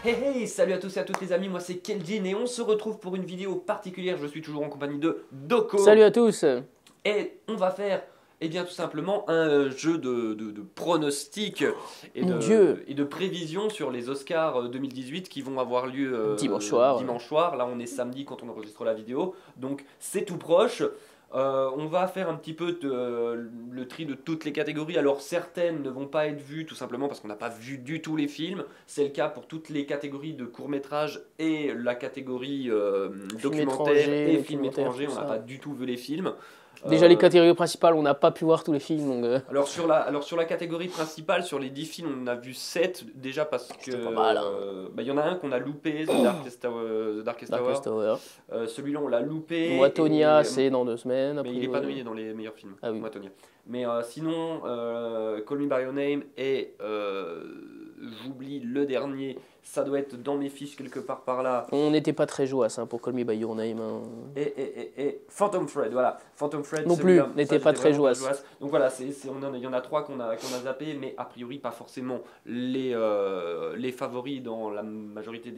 Hey hey, salut à tous et à toutes les amis, moi c'est Keldin et on se retrouve pour une vidéo particulière. Je suis toujours en compagnie de Doko. Salut à tous. Et on va faire, eh bien tout simplement, un jeu de pronostics Mon Dieu. et de prévisions sur les Oscars 2018 qui vont avoir lieu Dimanche soir. dimanche soir. Là on est samedi quand on enregistre la vidéo, donc c'est tout proche. On va faire un petit peu le tri de toutes les catégories. Alors certaines ne vont pas être vues tout simplement parce qu'on n'a pas vu du tout les films. C'est le cas pour toutes les catégories de court-métrage et la catégorie documentaire et film étranger. On n'a pas du tout vu les films. Déjà les catégories principales, on n'a pas pu voir tous les films. Donc, Alors sur la catégorie principale, sur les 10 films, on en a vu 7 déjà parce que pas mal, hein. bah, y en a un qu'on a loupé, The Darkest Tower. Darkest Tower. Celui-là on l'a loupé. Moi, Tonya, c'est dans 2 semaines. Mais il n'est pas nominé dans les meilleurs films. Ah oui. Moi, Tonya. Mais sinon, Call Me By Your Name et j'oublie le dernier, ça doit être dans mes fiches quelque part par là. On n'était pas très joyeux pour Call Me By Your Name. Hein. Et Phantom Thread, voilà. Phantom Thread non plus, n'était pas très joyeux. Donc voilà, il y en a 3 qu'on a zappé, mais a priori pas forcément les favoris dans la majorité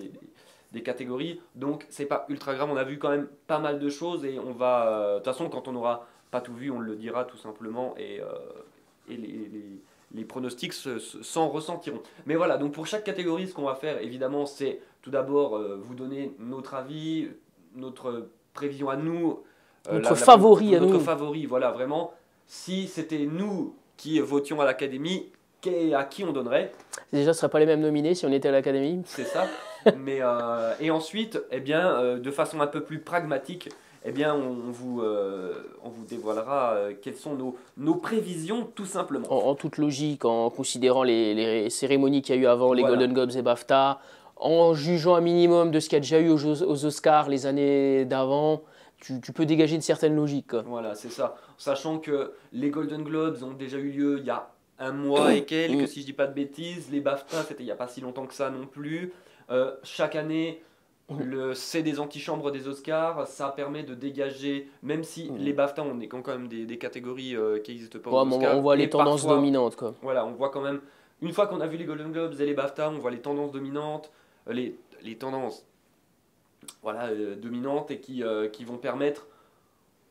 des catégories. Donc c'est pas ultra grave, on a vu quand même pas mal de choses et on va... De toute façon, quand on n'aura pas tout vu, on le dira tout simplement et les pronostics s'en ressentiront. Mais voilà, donc pour chaque catégorie, ce qu'on va faire, évidemment, c'est tout d'abord vous donner notre avis, notre prévision à nous, notre favori à nous. Notre favori, voilà, vraiment. Si c'était nous qui votions à l'Académie, à qui on donnerait? Déjà, ce ne seraient pas les mêmes nominés si on était à l'Académie. C'est ça. Mais, et ensuite, eh bien, de façon un peu plus pragmatique, eh bien, on vous dévoilera quelles sont nos prévisions, tout simplement. En toute logique, en considérant les cérémonies qu'il y a eu avant, les Golden Globes et BAFTA, en jugeant un minimum de ce qu'il y a déjà eu aux Oscars les années d'avant, tu peux dégager une certaine logique. Voilà, c'est ça. Sachant que les Golden Globes ont déjà eu lieu il y a un mois et quelques, si je dis pas de bêtises. Les BAFTA, c'était il n'y a pas si longtemps que ça non plus. Chaque année, c'est des antichambres des Oscars, ça permet de dégager, même si les BAFTA, on est quand même des catégories qui n'existent pas aux Oscars. On voit les tendances dominantes, quoi. Voilà, on voit quand même, une fois qu'on a vu les Golden Globes et les BAFTA, on voit les tendances dominantes, les tendances voilà, dominantes et qui vont permettre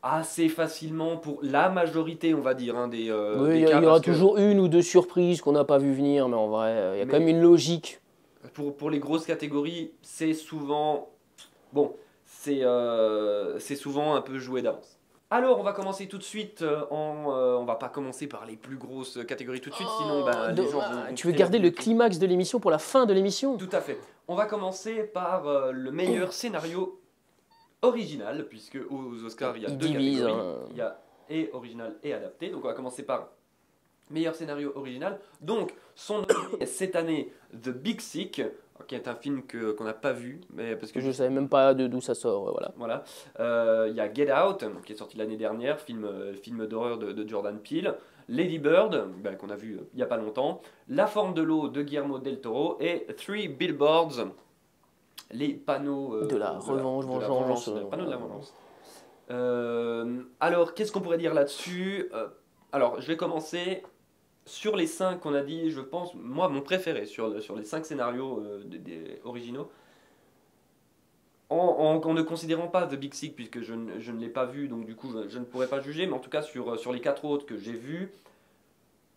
assez facilement pour la majorité, on va dire, hein, des oui, il y aura toujours une ou deux surprises qu'on n'a pas vu venir, mais en vrai, il y a quand même une logique. Pour les grosses catégories, c'est souvent... Bon, c'est souvent un peu joué d'avance. Alors, on va commencer tout de suite on va pas commencer par les plus grosses catégories tout de suite, sinon les gens vont... Tu veux garder le climax de l'émission pour la fin de l'émission? Tout à fait. On va commencer par le meilleur scénario original, puisque aux Oscars, il y a deux catégories. Il y a et original et adapté. Donc, on va commencer par meilleur scénario original. Donc, son nominé cette année, The Big Sick, qui est un film qu'on n'a pas vu, mais parce que je ne savais même pas d'où ça sort. Voilà. Il y a Get Out, qui est sorti l'année dernière, film d'horreur de Jordan Peele. Lady Bird, qu'on a vu il n'y a pas longtemps. La forme de l'eau de Guillermo del Toro. Et Three Billboards, les panneaux de la vengeance. Les panneaux de la vengeance. Alors, qu'est-ce qu'on pourrait dire là-dessus? Alors, je vais commencer. Sur les 5 qu'on a dit, je pense, moi, mon préféré sur les 5 scénarios des originaux, en ne considérant pas The Big Sick, puisque je ne l'ai pas vu, donc du coup, je ne pourrais pas juger, mais en tout cas, sur les 4 autres que j'ai vus,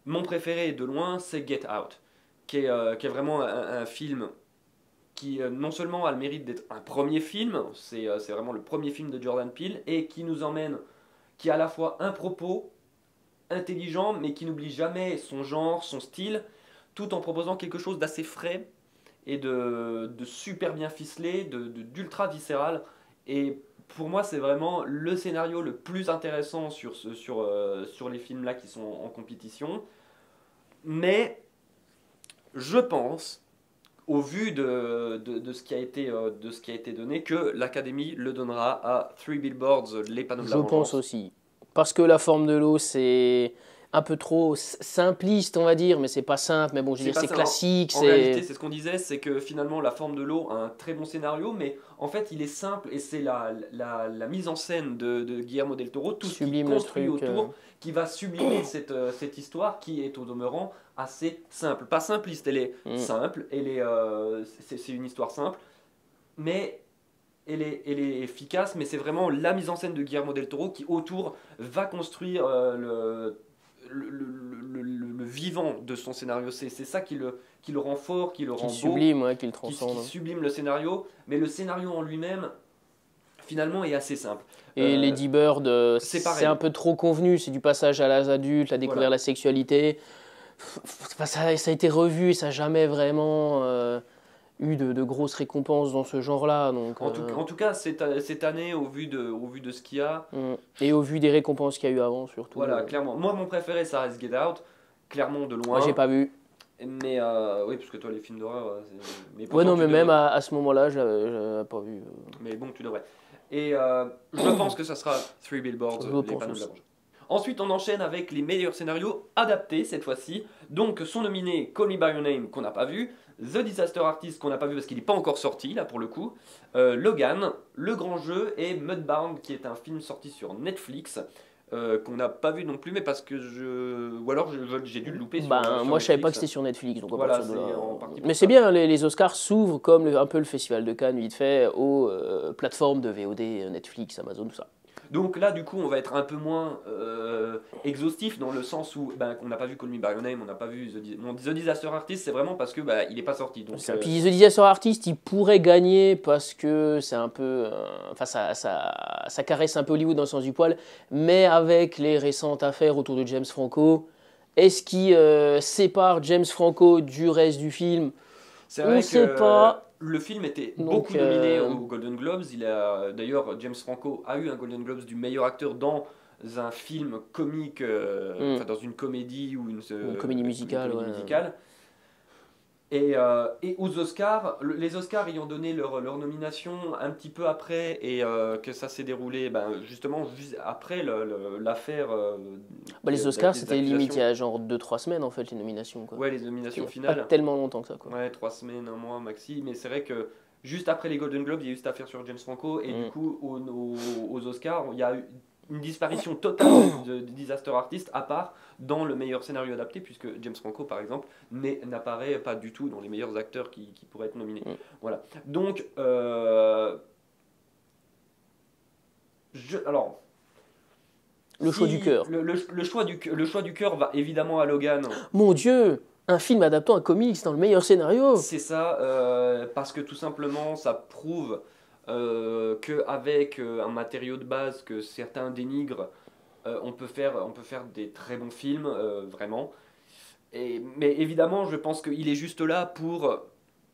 mon préféré de loin, c'est Get Out, qui est vraiment un film qui non seulement a le mérite d'être un premier film, c'est vraiment le premier film de Jordan Peele, et qui nous emmène, qui a à la fois un propos intelligent, mais qui n'oublie jamais son genre, son style, tout en proposant quelque chose d'assez frais et de super bien ficelé, d'ultra viscéral. Et pour moi, c'est vraiment le scénario le plus intéressant sur les films là qui sont en compétition. Mais je pense, au vu de ce qui a été donné, que l'Académie le donnera à Three Billboards, les panneaux de la vengeance. Je pense aussi. Parce que la forme de l'eau, c'est un peu trop simpliste, on va dire, mais c'est pas simple, mais bon, je veux dire, c'est classique. En réalité, c'est ce qu'on disait, c'est que finalement, La Forme de l'eau a un très bon scénario, mais en fait, il est simple et c'est la mise en scène de Guillermo del Toro, tout ce qu'il construit autour, qui va sublimer cette histoire qui est au demeurant assez simple. Pas simpliste, elle est simple, c'est une histoire simple, mais elle est efficace, mais c'est vraiment la mise en scène de Guillermo del Toro qui autour va construire le vivant de son scénario. C'est ça qui le rend fort, qui le rend beau, sublime, ouais, qui le transcende. Qui sublime le scénario, mais le scénario en lui-même, finalement, est assez simple. Et Lady Bird, c'est un peu trop convenu, c'est du passage à l'âge adulte, à découvrir la sexualité. Ça a été revu et ça n'a jamais vraiment eu de grosses récompenses dans ce genre-là. En tout cas, cette année, au vu de ce qu'il y a... Et au vu des récompenses qu'il y a eu avant, surtout. Voilà, clairement. Moi, mon préféré, ça reste Get Out. Clairement, de loin. Moi, j'ai pas vu. Mais oui, parce que toi, les films d'horreur... Ouais, non, mais même à ce moment-là, je l'avais pas vu. Mais bon, tu devrais. Et je pense que ça sera Three Billboards, les panneaux de la Manche. Ensuite, on enchaîne avec les meilleurs scénarios adaptés cette fois-ci. Donc, sont nominés Call Me By Your Name, qu'on n'a pas vu, The Disaster Artist, qu'on n'a pas vu parce qu'il n'est pas encore sorti, là, pour le coup, Logan, Le Grand Jeu et Mudbound, qui est un film sorti sur Netflix, qu'on n'a pas vu non plus, mais parce que ou alors j'ai dû le louper sur moi, Netflix. Je savais pas que c'était sur Netflix. Donc voilà, mais c'est bien, les Oscars s'ouvrent comme un peu le Festival de Cannes, vite fait, aux plateformes de VOD, Netflix, Amazon, tout ça. Donc là, du coup, on va être un peu moins exhaustif dans le sens où on n'a pas vu Call Me By Your Name, on n'a pas vu The Disaster Artist, c'est vraiment parce que il n'est pas sorti. Donc, puis The Disaster Artist, il pourrait gagner parce que c'est un peu, ça caresse un peu Hollywood dans le sens du poil, mais avec les récentes affaires autour de James Franco, est-ce qu'il sépare James Franco du reste du film? C'est vrai que le film était beaucoup nominé aux Golden Globes. D'ailleurs, James Franco a eu un Golden Globes du meilleur acteur dans un film comique, dans une comédie ou une comédie musicale. Et aux Oscars, les Oscars ayant donné leur nomination un petit peu après et que ça s'est déroulé justement après l'affaire. Les Oscars, c'était limite il y a genre 2-3 semaines en fait, les nominations. Quoi. Ouais, les nominations finales. Pas tellement longtemps que ça. Quoi. Ouais, 3 semaines, 1 mois maxi. Mais c'est vrai que juste après les Golden Globes, il y a eu cette affaire sur James Franco et du coup, aux Oscars, il y a eu une disparition totale de Disaster Artist à part dans le meilleur scénario adapté puisque James Franco par exemple n'apparaît pas du tout dans les meilleurs acteurs qui pourraient être nominés. Voilà. Donc alors le choix du cœur. Le choix du cœur va évidemment à Logan. Mon Dieu, un film adaptant un comics dans le meilleur scénario. C'est ça, parce que tout simplement ça prouve qu'avec un matériau de base que certains dénigrent, on peut faire des très bons films, vraiment. Mais évidemment, je pense qu'il est juste là pour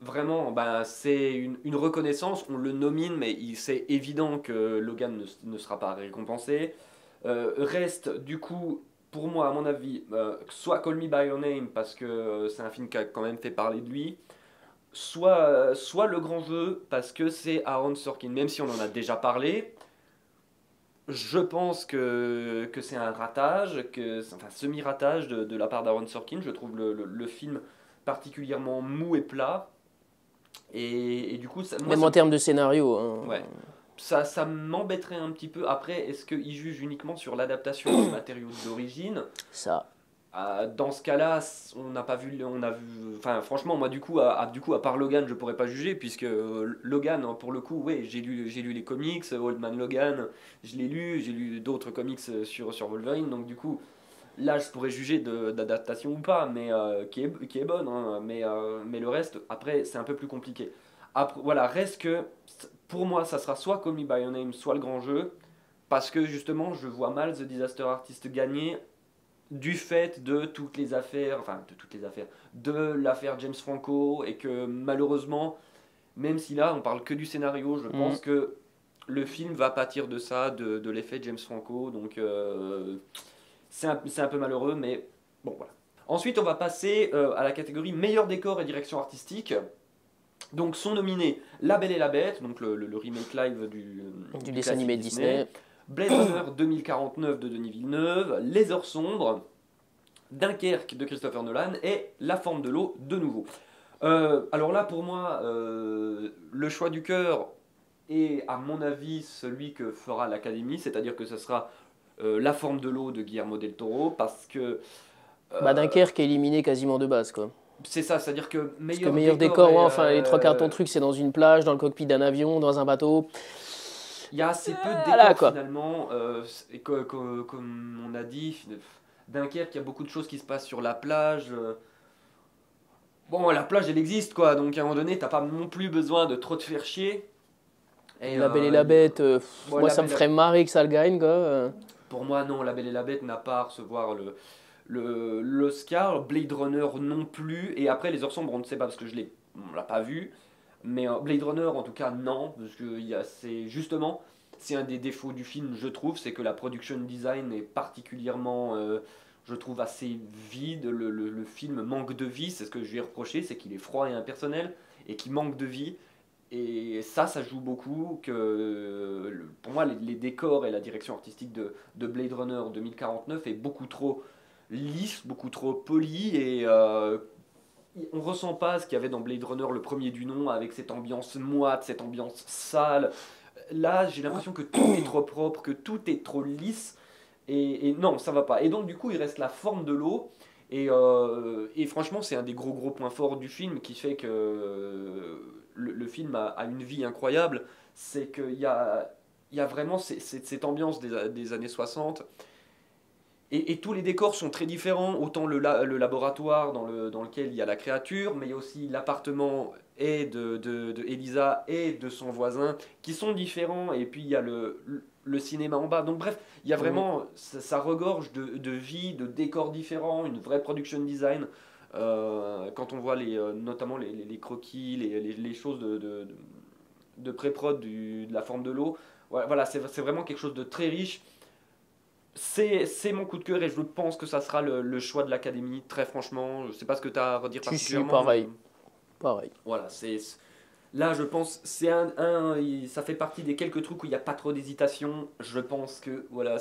vraiment, c'est une reconnaissance, on le nomine, mais c'est évident que Logan ne sera pas récompensé. Reste du coup, pour moi, à mon avis, soit Call Me By Your Name, parce que c'est un film qui a quand même fait parler de lui, soit Le Grand Jeu, parce que c'est Aaron Sorkin. Même si on en a déjà parlé, je pense que c'est un ratage, semi-ratage de la part d'Aaron Sorkin. Je trouve le film particulièrement mou et plat. Et du coup, même en termes de scénario. Hein. Ouais. Ça m'embêterait un petit peu. Après, est-ce qu'il juge uniquement sur l'adaptation des matériaux d'origine ? Ça. Dans ce cas-là, on n'a pas vu, enfin franchement moi du coup à part Logan je pourrais pas juger puisque Logan pour le coup j'ai lu les comics Old Man Logan, j'ai lu d'autres comics sur Wolverine, donc du coup là je pourrais juger d'adaptation ou pas, mais qui est bonne, hein, mais le reste après c'est un peu plus compliqué. Après, voilà, reste que pour moi ça sera soit Call Me By Your Name soit Le Grand Jeu, parce que justement je vois mal The Disaster Artist gagner du fait de toutes les affaires, de l'affaire James Franco, et que malheureusement, même si là on parle que du scénario, je pense que le film va pâtir de ça, de l'effet James Franco, donc c'est un peu malheureux, mais bon voilà. Ensuite on va passer à la catégorie meilleur décor et direction artistique. Donc sont nominés La Belle et la Bête, donc le remake live du dessin animé Disney. Blade Runner 2049 de Denis Villeneuve, Les Heures Sombres, Dunkerque de Christopher Nolan et La forme de l'eau de nouveau. Alors là, pour moi, le choix du cœur est, à mon avis, celui que fera l'Académie, c'est-à-dire que ce sera La forme de l'eau de Guillermo del Toro, parce que Bah, euh, Dunkerque est éliminé quasiment de base, quoi. c'est ça, c'est-à-dire que Parce que meilleur meilleur décor décor, ouais, et enfin, les trois quarts de ton truc, c'est dans une plage, dans le cockpit d'un avion, dans un bateau. il y a assez peu de Voilà, décors quoi. finalement, et comme on a dit, Dunkerque, il y a beaucoup de choses qui se passent sur la plage. Bon, la plage, elle existe, quoi, donc à un moment donné, t'as pas non plus besoin de trop te faire chier. Et La Belle et la Bête, bon, moi, ça me ferait marrer que ça le gagne, quoi. pour moi, non, La Belle et la Bête n'a pas à recevoir l'Oscar. Blade Runner non plus. Et après, Les Heures Sombres, on ne sait pas parce que on l'a pas vu. Mais Blade Runner, en tout cas, non. Parce que c'est justement, c'est un des défauts du film, je trouve, c'est que la production design est particulièrement, je trouve, assez vide. Le film manque de vie. C'est ce que je lui ai reproché, c'est qu'il est froid et impersonnel et qu'il manque de vie. Et ça joue beaucoup. Pour moi, les décors et la direction artistique de Blade Runner 2049 est beaucoup trop lisse, beaucoup trop poli. Et on ressent pas ce qu'il y avait dans Blade Runner, le premier du nom, avec cette ambiance moite, cette ambiance sale. Là, j'ai l'impression que tout est trop propre, que tout est trop lisse. Et non, ça va pas. Et donc, du coup, il reste la forme de l'eau. Et franchement, c'est un des gros points forts du film qui fait que le film a une vie incroyable. C'est qu'il y a vraiment cette ambiance des années 60. Et tous les décors sont très différents. Autant le laboratoire dans lequel il y a la créature, mais il y a aussi l'appartement et de Elisa et de son voisin qui sont différents. Et puis il y a le cinéma en bas. Donc bref, il y a Mm. vraiment, ça regorge de vie, de décors différents, une vraie production design. Quand on voit notamment les croquis, les choses de pré-prod de la forme de l'eau, voilà, c'est vraiment quelque chose de très riche. C'est mon coup de cœur et je pense que ça sera le choix de l'académie, très franchement. Je sais pas ce que tu as à redire Si, si, particulièrement, mais pareil. Pareil. voilà, là je pense c'est ça fait partie des quelques trucs où il n'y a pas trop d'hésitation. Je pense que voilà,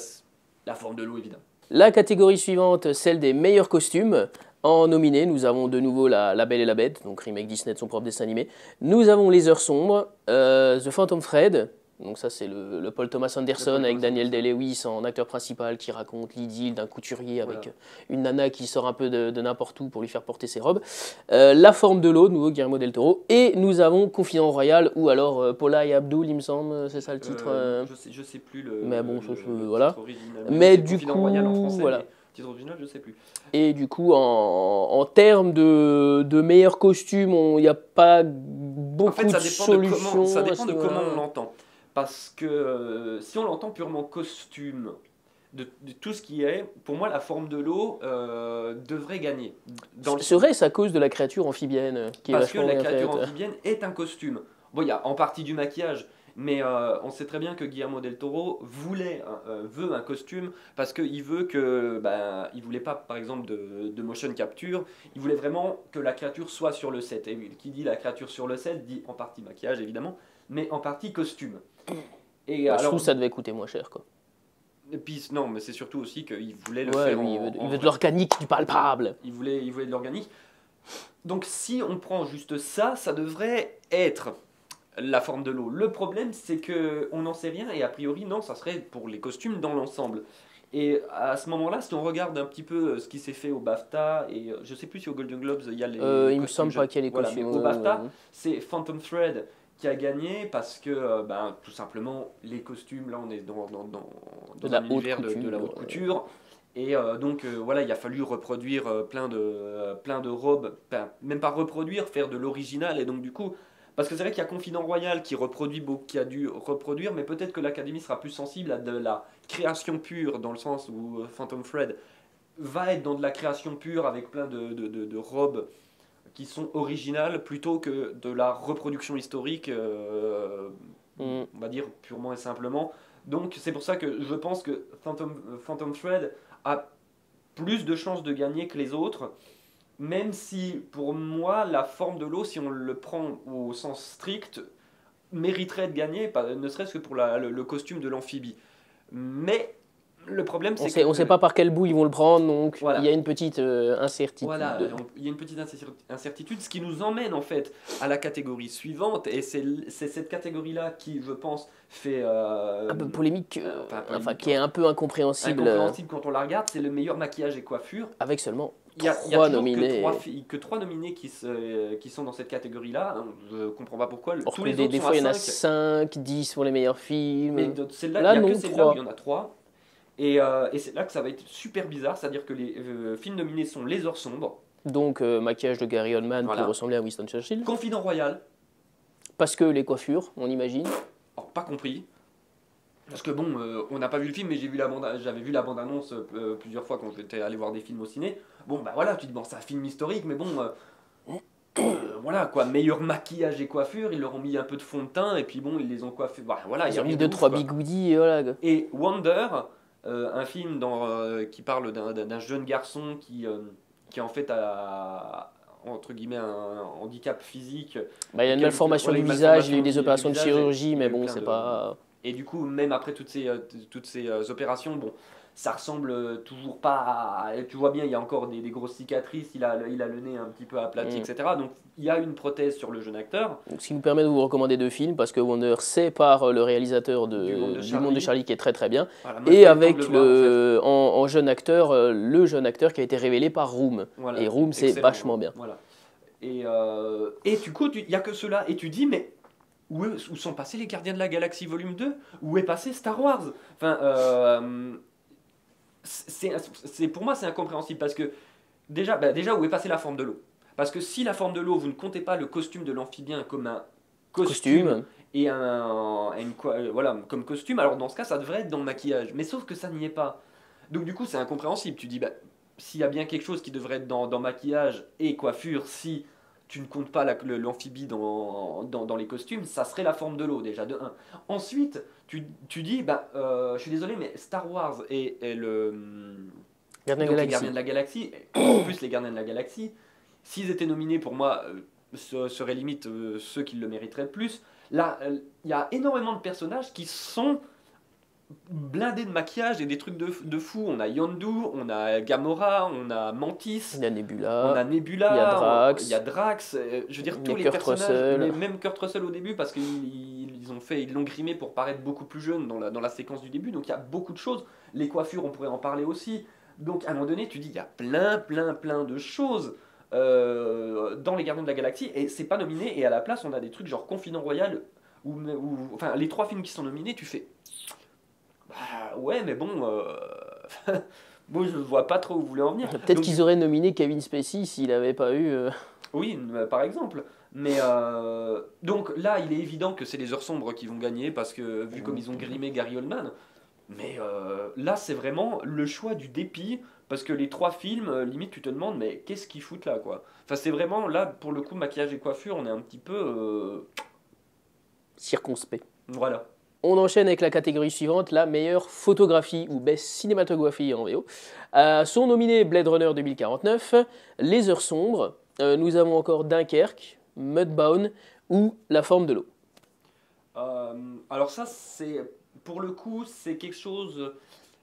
la forme de l'eau évidemment. La catégorie suivante, celle des meilleurs costumes. En nominé, nous avons de nouveau la Belle et la Bête, donc remake Disney de son propre dessin animé. Nous avons Les Heures Sombres, The Phantom Thread, donc ça c'est le Paul Thomas Anderson avec Daniel Day-Lewis en acteur principal qui raconte l'idylle d'un couturier avec Voilà. une nana qui sort un peu de n'importe où pour lui faire porter ses robes. La Forme de l'eau, de nouveau Guillermo del Toro. Et nous avons Confident Royal, ou alors Paula et Abdul, il me semble, c'est ça le titre. Je sais plus Mais bon, le voilà. titre original. Mais C'est du Confident coup, Royal en français, voilà. mais le titre original, je sais plus. Et du coup, en termes de meilleurs costumes, il n'y a pas En fait, beaucoup de ça solutions à dépend ce de comment on niveau-là. l'entend. Parce que si on l'entend purement costume, de tout ce qui est, pour moi, la forme de l'eau devrait gagner. Dans le, Serait-ce à cause de la créature amphibienne qui est Parce que vachement la bien créature faite? amphibienne est un costume. Bon, il y a en partie du maquillage, mais on sait très bien que Guillermo del Toro veut un costume parce qu'il veut que, ben, il voulait pas, par exemple, de motion capture. Il voulait vraiment que la créature soit sur le set. Et qui dit la créature sur le set dit en partie maquillage évidemment, mais en partie costume. Et Bah, je trouve alors, que ça devait coûter moins cher, quoi. et puis non, mais c'est surtout aussi qu'il voulait le Ouais, faire lui, il en veut de vrai. l'organique, du palpable. Il voulait de l'organique. Donc si on prend juste ça, ça devrait être la forme de l'eau. Le problème, c'est que on n'en sait rien et a priori, non, ça serait pour les costumes dans l'ensemble. Et à ce moment-là, si on regarde un petit peu ce qui s'est fait au BAFTA, et je sais plus si au Golden Globes il y a les Il me costumes semble pas jeunes. qu'il y ait les Voilà, mais costumes. au BAFTA, c'est Phantom Thread qui a gagné parce que, ben, tout simplement, les costumes, là on est De dans la un haute univers de la haute couture. couture. Et donc voilà, il a fallu reproduire plein de robes, enfin, même pas reproduire, faire de l'original. Et donc du coup, parce que c'est vrai qu'il y a Confident Royal qui a dû reproduire, mais peut-être que l'Académie sera plus sensible à de la création pure, dans le sens où Phantom Thread va être dans de la création pure avec plein de robes qui sont originales, plutôt que de la reproduction historique, Mm. on va dire purement et simplement. Donc c'est pour ça que je pense que Phantom Thread a plus de chances de gagner que les autres, même si pour moi la forme de l'eau, si on le prend au sens strict, mériterait de gagner, ne serait-ce que pour le costume de l'amphibie. Mais Le problème, c'est On sait pas par quel bout ils vont le prendre, donc voilà. il y a une petite incertitude. Voilà, donc, il y a une petite incertitude, ce qui nous emmène en fait à la catégorie suivante, et c'est cette catégorie-là qui, je pense, fait Un peu polémique, enfin, qui est un peu incompréhensible, incompréhensible quand on la regarde, c'est le meilleur maquillage et coiffure. avec seulement Il y a trois toujours nominés. que trois nominés qui sont dans cette catégorie-là. Je comprends pas pourquoi. Or Tous que les autres des sont fois, à il y en a 5. 5, 10 pour les meilleurs films. Mais celle-là, Là, il n'y a non, que celle-là où 3. il y en a 3. Et c'est là que ça va être super bizarre, c'est-à-dire que les films nominés sont Les Heures Sombres, Donc, maquillage de Gary Oldman Voilà. pour ressembler à Winston Churchill. Confident Royal, Parce que les coiffures, on imagine. alors pas compris, parce que bon, on n'a pas vu le film, mais j'avais vu la bande-annonce plusieurs fois quand j'étais allé voir des films au ciné. Bon, bah voilà, tu dis, bon, c'est un film historique, mais bon, voilà quoi, meilleur maquillage et coiffure, ils leur ont mis un peu de fond de teint, et puis bon, ils les ont coiffés. Bah, voilà, il y Ils a ont rien mis de 2-3 ouf, quoi. bigoudis et voilà. Et Wonder, un film qui parle d'un jeune garçon qui en fait a entre guillemets un handicap physique. Bah, il y a une Quel- malformation voilà, du une visage, il y a eu malformation des opérations de du visage, chirurgie, il y a mais eu bon, plein c'est de- pas. Et du coup, même après toutes ces opérations, bon, ça ressemble toujours pas tu vois bien, il y a encore des grosses cicatrices, il a le nez un petit peu aplati, Mm. etc. Donc il y a une prothèse sur le jeune acteur. Donc, ce qui nous permet de vous recommander 2 films, parce que Wonder, c'est par le réalisateur Du Monde de du Monde de Charlie, qui est très très bien. Voilà, moi, j'ai Et pas eu le temps de avec le voir, en fait. en jeune acteur, le jeune acteur qui a été révélé par Room. Voilà, Et Room, c'est excellent, vachement bien. Voilà. Et du coup, il n'y a que cela. Et tu dis, mais où sont passés les Gardiens de la Galaxie volume 2? Où est passé Star Wars? Enfin, pour moi, c'est incompréhensible parce que déjà, où est passée la forme de l'eau? Parce que si la forme de l'eau, vous ne comptez pas le costume de l'amphibien comme un costume et voilà, comme costume, alors dans ce cas, ça devrait être dans le maquillage. Mais sauf que ça n'y est pas. Donc du coup, c'est incompréhensible. Tu dis, bah, s'il y a bien quelque chose qui devrait être dans maquillage et coiffure, si tu ne comptes pas l'amphibie dans les costumes, ça serait la forme de l'eau déjà, de un. Ensuite, tu dis, bah, je suis désolé, mais Star Wars et Gardien de donc la les Gardiens Galaxie. de la Galaxie, et en plus les Gardiens de la Galaxie, s'ils étaient nominés pour moi, seraient limite ceux qui le mériteraient le plus. Là, il y a énormément de personnages qui sont blindés de maquillage et des trucs de fou. On a Yondu, on a Gamora, on a Mantis, Il y a on Nebula. a Nebula, il y a Drax. il y a Drax. Je veux dire, Il y a tous les Kurt personnages, Russell. même Kurt Russell au début, parce ils l'ont grimé pour paraître beaucoup plus jeune dans la séquence du début. Donc il y a beaucoup de choses. Les coiffures, on pourrait en parler aussi. Donc à un moment donné, tu dis, il y a plein de choses dans les Gardiens de la Galaxie et c'est pas nominé. Et à la place, on a des trucs genre Confident Royal, enfin les 3 films qui sont nominés, tu fais. Bah ouais, mais bon, bon, je vois pas trop où vous voulez en venir. Peut-être Donc, qu'ils auraient nominé Kevin Spacey s'il n'avait pas eu. oui, par exemple. Mais donc là, il est évident que c'est les Heures Sombres qui vont gagner parce que vu comme ils ont grimé Gary Oldman. Mais là, c'est vraiment le choix du dépit parce que les 3 films, limite, tu te demandes, mais qu'est-ce qu'ils foutent là, quoi? Enfin, c'est vraiment là, pour le coup, maquillage et coiffure, on est un petit peu. Circonspect. Voilà. On enchaîne avec la catégorie suivante, la meilleure photographie ou best cinématographie en VO. Sont nominés Blade Runner 2049, Les Heures Sombres, nous avons encore Dunkerque, Mudbound ou La Forme de l'eau. Alors ça, pour le coup, c'est quelque chose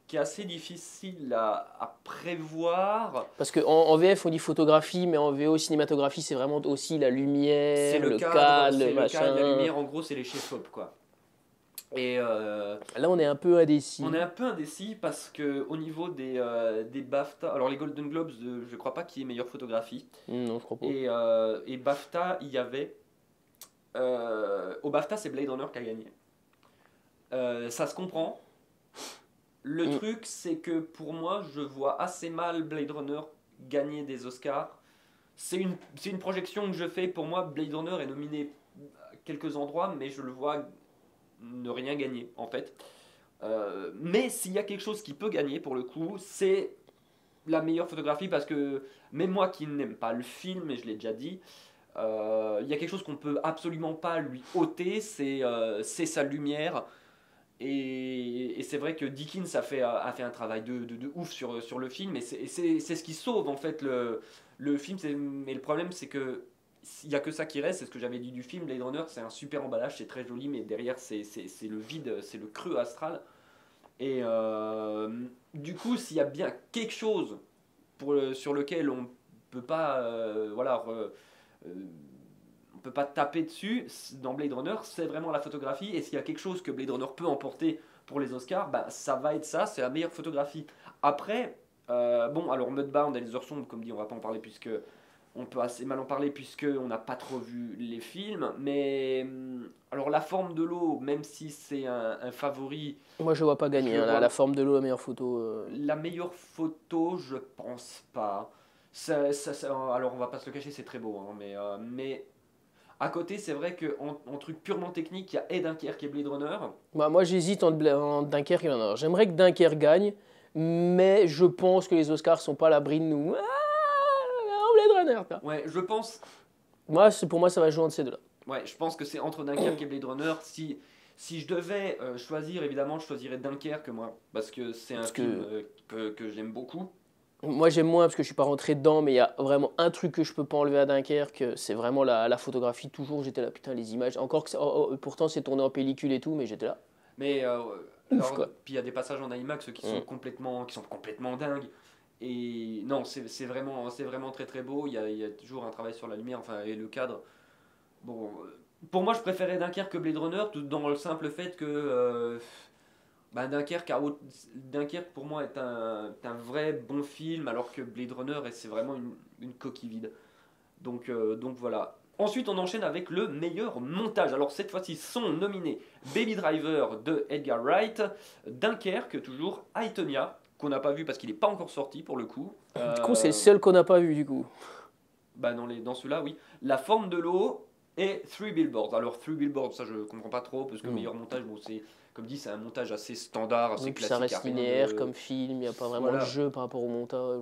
qui est assez difficile à prévoir. Parce qu'en VF on dit photographie, mais en VO cinématographie c'est vraiment aussi la lumière, C'est le cadre, cadre, c'est le le cadre, la machin. lumière, en gros, c'est les chefs-op, quoi. Et Là on est un peu indécis. on est un peu indécis parce que au niveau des BAFTA, alors les Golden Globes, je crois pas qu'il y ait meilleure photographie. Non, je crois pas. Et BAFTA, il y avait. Au BAFTA, c'est Blade Runner qui a gagné. Ça se comprend. Le truc, c'est que pour moi, je vois assez mal Blade Runner gagner des Oscars. C'est une projection que je fais. Pour moi, Blade Runner est nominé à quelques endroits, mais je le vois ne rien gagner, en fait. Mais s'il y a quelque chose qui peut gagner, pour le coup, c'est la meilleure photographie, parce que même moi qui n'aime pas le film, et je l'ai déjà dit, il y a quelque chose qu'on peut absolument pas lui ôter, c'est sa lumière. Et c'est vrai que Dickens a fait un travail de ouf sur le film, et c'est ce qui sauve en fait le film. Mais le problème, c'est que il n'y a que ça qui reste. C'est ce que j'avais dit du film. Blade Runner, c'est un super emballage, c'est très joli, mais derrière, c'est le vide, c'est le creux astral. Et du coup, s'il y a bien quelque chose sur lequel on peut pas, on peut pas taper dessus dans Blade Runner, c'est vraiment la photographie. Et s'il y a quelque chose que Blade Runner peut emporter pour les Oscars, bah, ça va être ça, c'est la meilleure photographie. Après, bon, alors Mudbound et Les Heures Sombres, comme dit, on va pas en parler puisque on peut assez mal en parler puisque on n'a pas trop vu les films, mais alors La Forme de l'eau, même si c'est un favori, Moi, je vois pas je gagner. le Hein, vois la forme de l'eau, la meilleure photo. la meilleure photo, je pense pas. Alors on va pas se le cacher, c'est très beau, hein, mais à côté, c'est vrai qu'en truc purement technique, il y a et Dunkerque et Blade Runner. Moi, j'hésite entre Dunkerque et Blade Runner. J'aimerais que Dunkerque gagne, mais je pense que les Oscars sont pas à l'abri de nous. Blade Runner. Quoi. Ouais, je pense, Pour moi, ça va jouer entre ces deux-là. ouais, je pense que c'est entre Dunkerque et Blade Runner. Si je devais choisir, évidemment, je choisirais Dunkerque, moi, parce que c'est un Parce film que que j'aime beaucoup. moi, j'aime moins parce que je suis pas rentré dedans, mais il y a vraiment un truc que je peux pas enlever à Dunkerque, c'est vraiment la photographie. Toujours, j'étais là, putain, les images. Encore que pourtant, c'est tourné en pellicule et tout, mais j'étais là. Mais Ouf, alors, quoi. puis il y a des passages en IMAX qui sont complètement dingues. Et non, c'est vraiment très très beau. Il y a toujours un travail sur la lumière, enfin, et le cadre. Bon, pour moi, je préférais Dunkerque que Blade Runner, tout dans le simple fait que bah, Dunkerque pour moi est un vrai bon film, alors que Blade Runner, c'est vraiment une coquille vide. Donc voilà. Ensuite, on enchaîne avec le meilleur montage. Alors cette fois-ci, sont nominés Baby Driver de Edgar Wright, Dunkerque, toujours, Aitonia, qu'on n'a pas vu parce qu'il n'est pas encore sorti pour le coup. Du coup, c'est le seul qu'on n'a pas vu, du coup. Bah dans celui-là, oui. La Forme de l'eau et Three Billboards. Alors Three Billboards, ça je comprends pas trop parce que le meilleur montage, bon, c'est comme dit, c'est un montage assez standard, assez Oui, puis classique. ça reste linéaire comme film, il n'y a pas vraiment de Voilà. jeu par rapport au montage.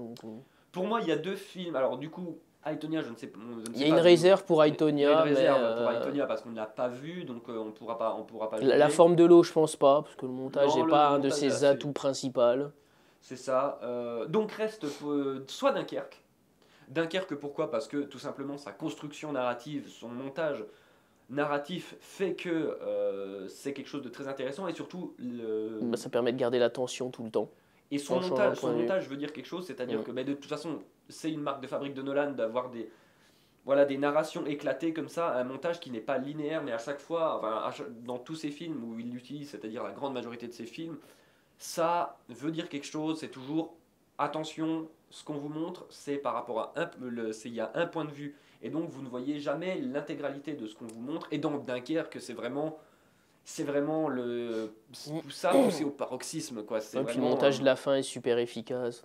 Pour moi, il y a deux films. Alors du coup, Aitonia, je ne sais pas. Il y a une réserve pour Il y a une Aitonia, réserve pour Aitonia parce qu'on ne l'a pas vu, donc on pourra pas juger. la forme de l'eau, je pense pas, parce que le montage Non, n'est pas un de montage est ses assez- atouts principaux. C'est ça. Donc reste soit Dunkerque. Dunkerque, pourquoi? Parce que tout simplement sa construction narrative, son montage narratif fait que c'est quelque chose de très intéressant et surtout Bah, ça permet de garder l'attention tout le temps. et En changeant de son point de vue. montage veut dire quelque chose, c'est-à-dire Mm. que ben, de toute façon c'est une marque de fabrique de Nolan d'avoir voilà, des narrations éclatées comme ça, un montage qui n'est pas linéaire, mais à chaque fois, enfin, dans tous ses films où il l'utilise, c'est-à-dire la grande majorité de ses films, ça veut dire quelque chose, c'est toujours attention, ce qu'on vous montre, c'est par rapport à il y a un point de vue, et donc vous ne voyez jamais l'intégralité de ce qu'on vous montre, et dans Dunkerque, c'est vraiment ça poussé au paroxysme, quoi. C'est Et puis le vraiment, montage de la fin est super efficace.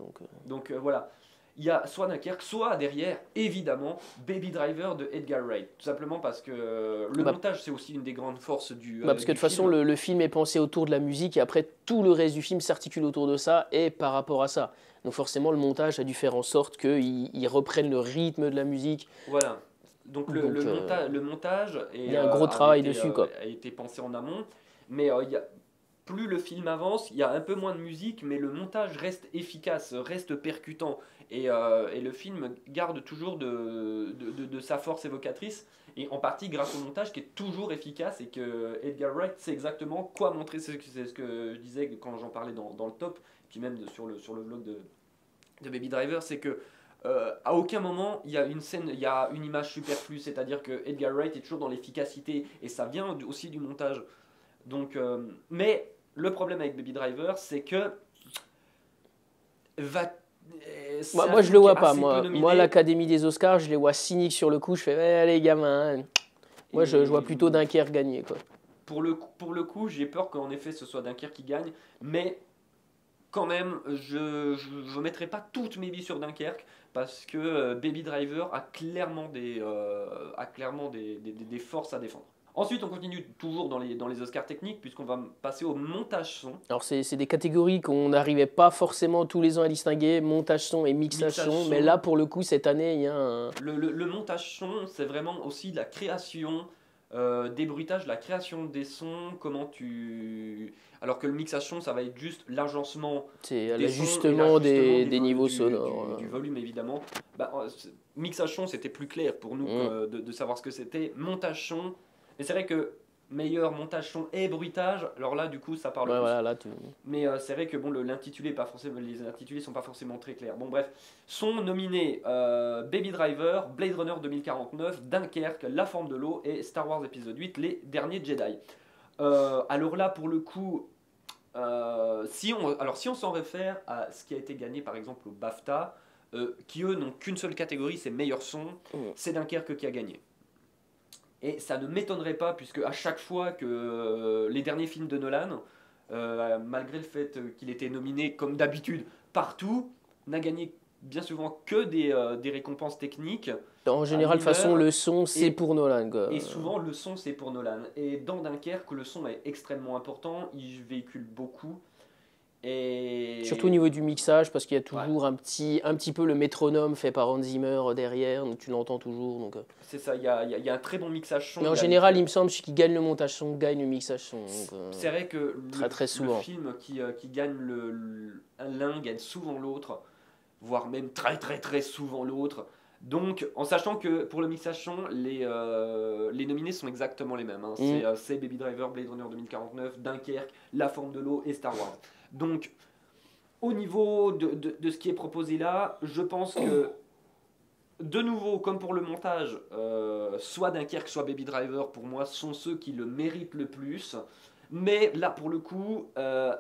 voilà. Il y a soit Dunkerque, soit derrière, évidemment, Baby Driver de Edgar Wright. Tout simplement parce que le Bah, montage, c'est aussi une des grandes forces parce que de du toute façon, film. le film est pensé autour de la musique et après tout le reste du film s'articule autour de ça et par rapport à ça. Donc forcément, le montage a dû faire en sorte qu'ils reprennent le rythme de la musique. Voilà. Donc le montage il y a un gros travail dessus, quoi. a été pensé en amont. Mais plus le film avance, il y a un peu moins de musique, mais le montage reste efficace, reste percutant. Et le film garde toujours de sa force évocatrice, et en partie grâce au montage qui est toujours efficace, et que Edgar Wright sait exactement quoi montrer. C'est ce que je disais quand j'en parlais dans le top, puis même sur le vlog de Baby Driver, c'est que à aucun moment il y a une scène, il y a une image superflue, c'est-à-dire que Edgar Wright est toujours dans l'efficacité, et ça vient aussi du montage. Donc, mais le problème avec Baby Driver, c'est que va c'est un Moi, je film le qui vois est pas. assez peu nominé. Moi l'Académie des Oscars, je les vois cyniques sur le coup. Je fais, allez, gamin. Hein. Moi, je vois plutôt Dunkerque gagner, quoi. Pour le coup, j'ai peur qu'en effet ce soit Dunkerque qui gagne, mais quand même, je ne mettrai pas toutes mes billes sur Dunkerque parce que Baby Driver a clairement des forces à défendre. Ensuite, on continue toujours dans les Oscars techniques puisqu'on va passer au montage son. Alors, c'est des catégories qu'on n'arrivait pas forcément tous les ans à distinguer, montage son et mixage Mixage son. son. Mais là, pour le coup, cette année, il y a un. Le montage son, c'est vraiment aussi la création des bruitages, la création des sons, comment tu... Alors que le mixage son, ça va être juste l'agencement C'est des sons et l'ajustement des niveaux du, sonores. du volume, évidemment. Bah, mixage son, c'était plus clair pour nous Mm. de savoir ce que c'était. Montage son, mais c'est vrai que meilleur montage son et bruitage. Alors là, du coup, ça parle Ouais, plus. voilà, là, Mais c'est vrai que bon, l'intitulé est pas forcément, les intitulés sont pas forcément très clairs. Bon, bref, sont nominés Baby Driver, Blade Runner 2049, Dunkerque, La Forme de l'eau et Star Wars épisode 8, Les Derniers Jedi. Alors là, pour le coup, si on s'en réfère à ce qui a été gagné par exemple au BAFTA, qui eux n'ont qu'une seule catégorie, c'est meilleur son, c'est Dunkerque qui a gagné. Et ça ne m'étonnerait pas, puisque à chaque fois que les derniers films de Nolan, malgré le fait qu'il était nominé comme d'habitude partout, n'a gagné bien souvent que des récompenses techniques en général, de toute façon, mineures, le son, c'est et, pour Nolan, quoi. et souvent le son c'est pour Nolan. Et dans Dunkerque, le son est extrêmement important, il véhicule beaucoup. Surtout au Et niveau du mixage, parce qu'il y a ouais, toujours un petit peu le métronome fait par Hans Zimmer derrière, donc tu l'entends toujours. Donc, c'est ça, il y a un très bon mixage son. mais en général, il me semble que qui gagne le montage son gagne le mixage son. Donc, C'est vrai que très très le souvent. film qui gagne l'un gagne souvent l'autre, voire même très très très souvent l'autre. Donc, en sachant que pour le mixage son, les nominés sont exactement les mêmes. Hein. C'est Baby Driver, Blade Runner 2049, Dunkerque, La Forme de l'eau et Star Wars. Donc, au niveau de ce qui est proposé là, je pense que, de nouveau, comme pour le montage, soit Dunkerque, soit Baby Driver, pour moi, sont ceux qui le méritent le plus. Mais là, pour le coup,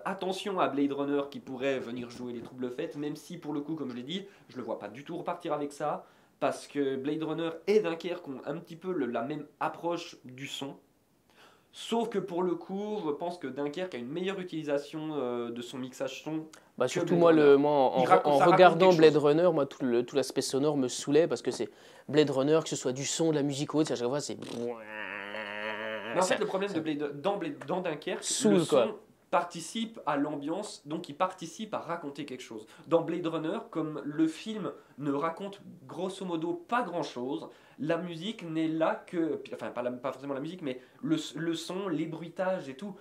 attention à Blade Runner qui pourrait venir jouer les troubles faits, même si, pour le coup, comme je l'ai dit, je le vois pas du tout repartir avec ça, parce que Blade Runner et Dunkerque ont un petit peu la même approche du son. Sauf que pour le coup, je pense que Dunkerque a une meilleure utilisation de son mixage son Bah, que surtout Blade moi, Runner. en Ça raconte regardant quelque Blade chose. Runner, moi tout l'aspect sonore me saoulait parce que c'est Blade Runner, que ce soit du son, de la musique ou autre, à chaque fois c'est. Mais en Ça, fait, le problème ça de dans Dunkerque, le saoule son quoi. participe à l'ambiance, donc il participe à raconter quelque chose. Dans Blade Runner, comme le film ne raconte grosso modo pas grand-chose, la musique n'est là que... Enfin, pas forcément la musique, mais le son, les bruitages et tout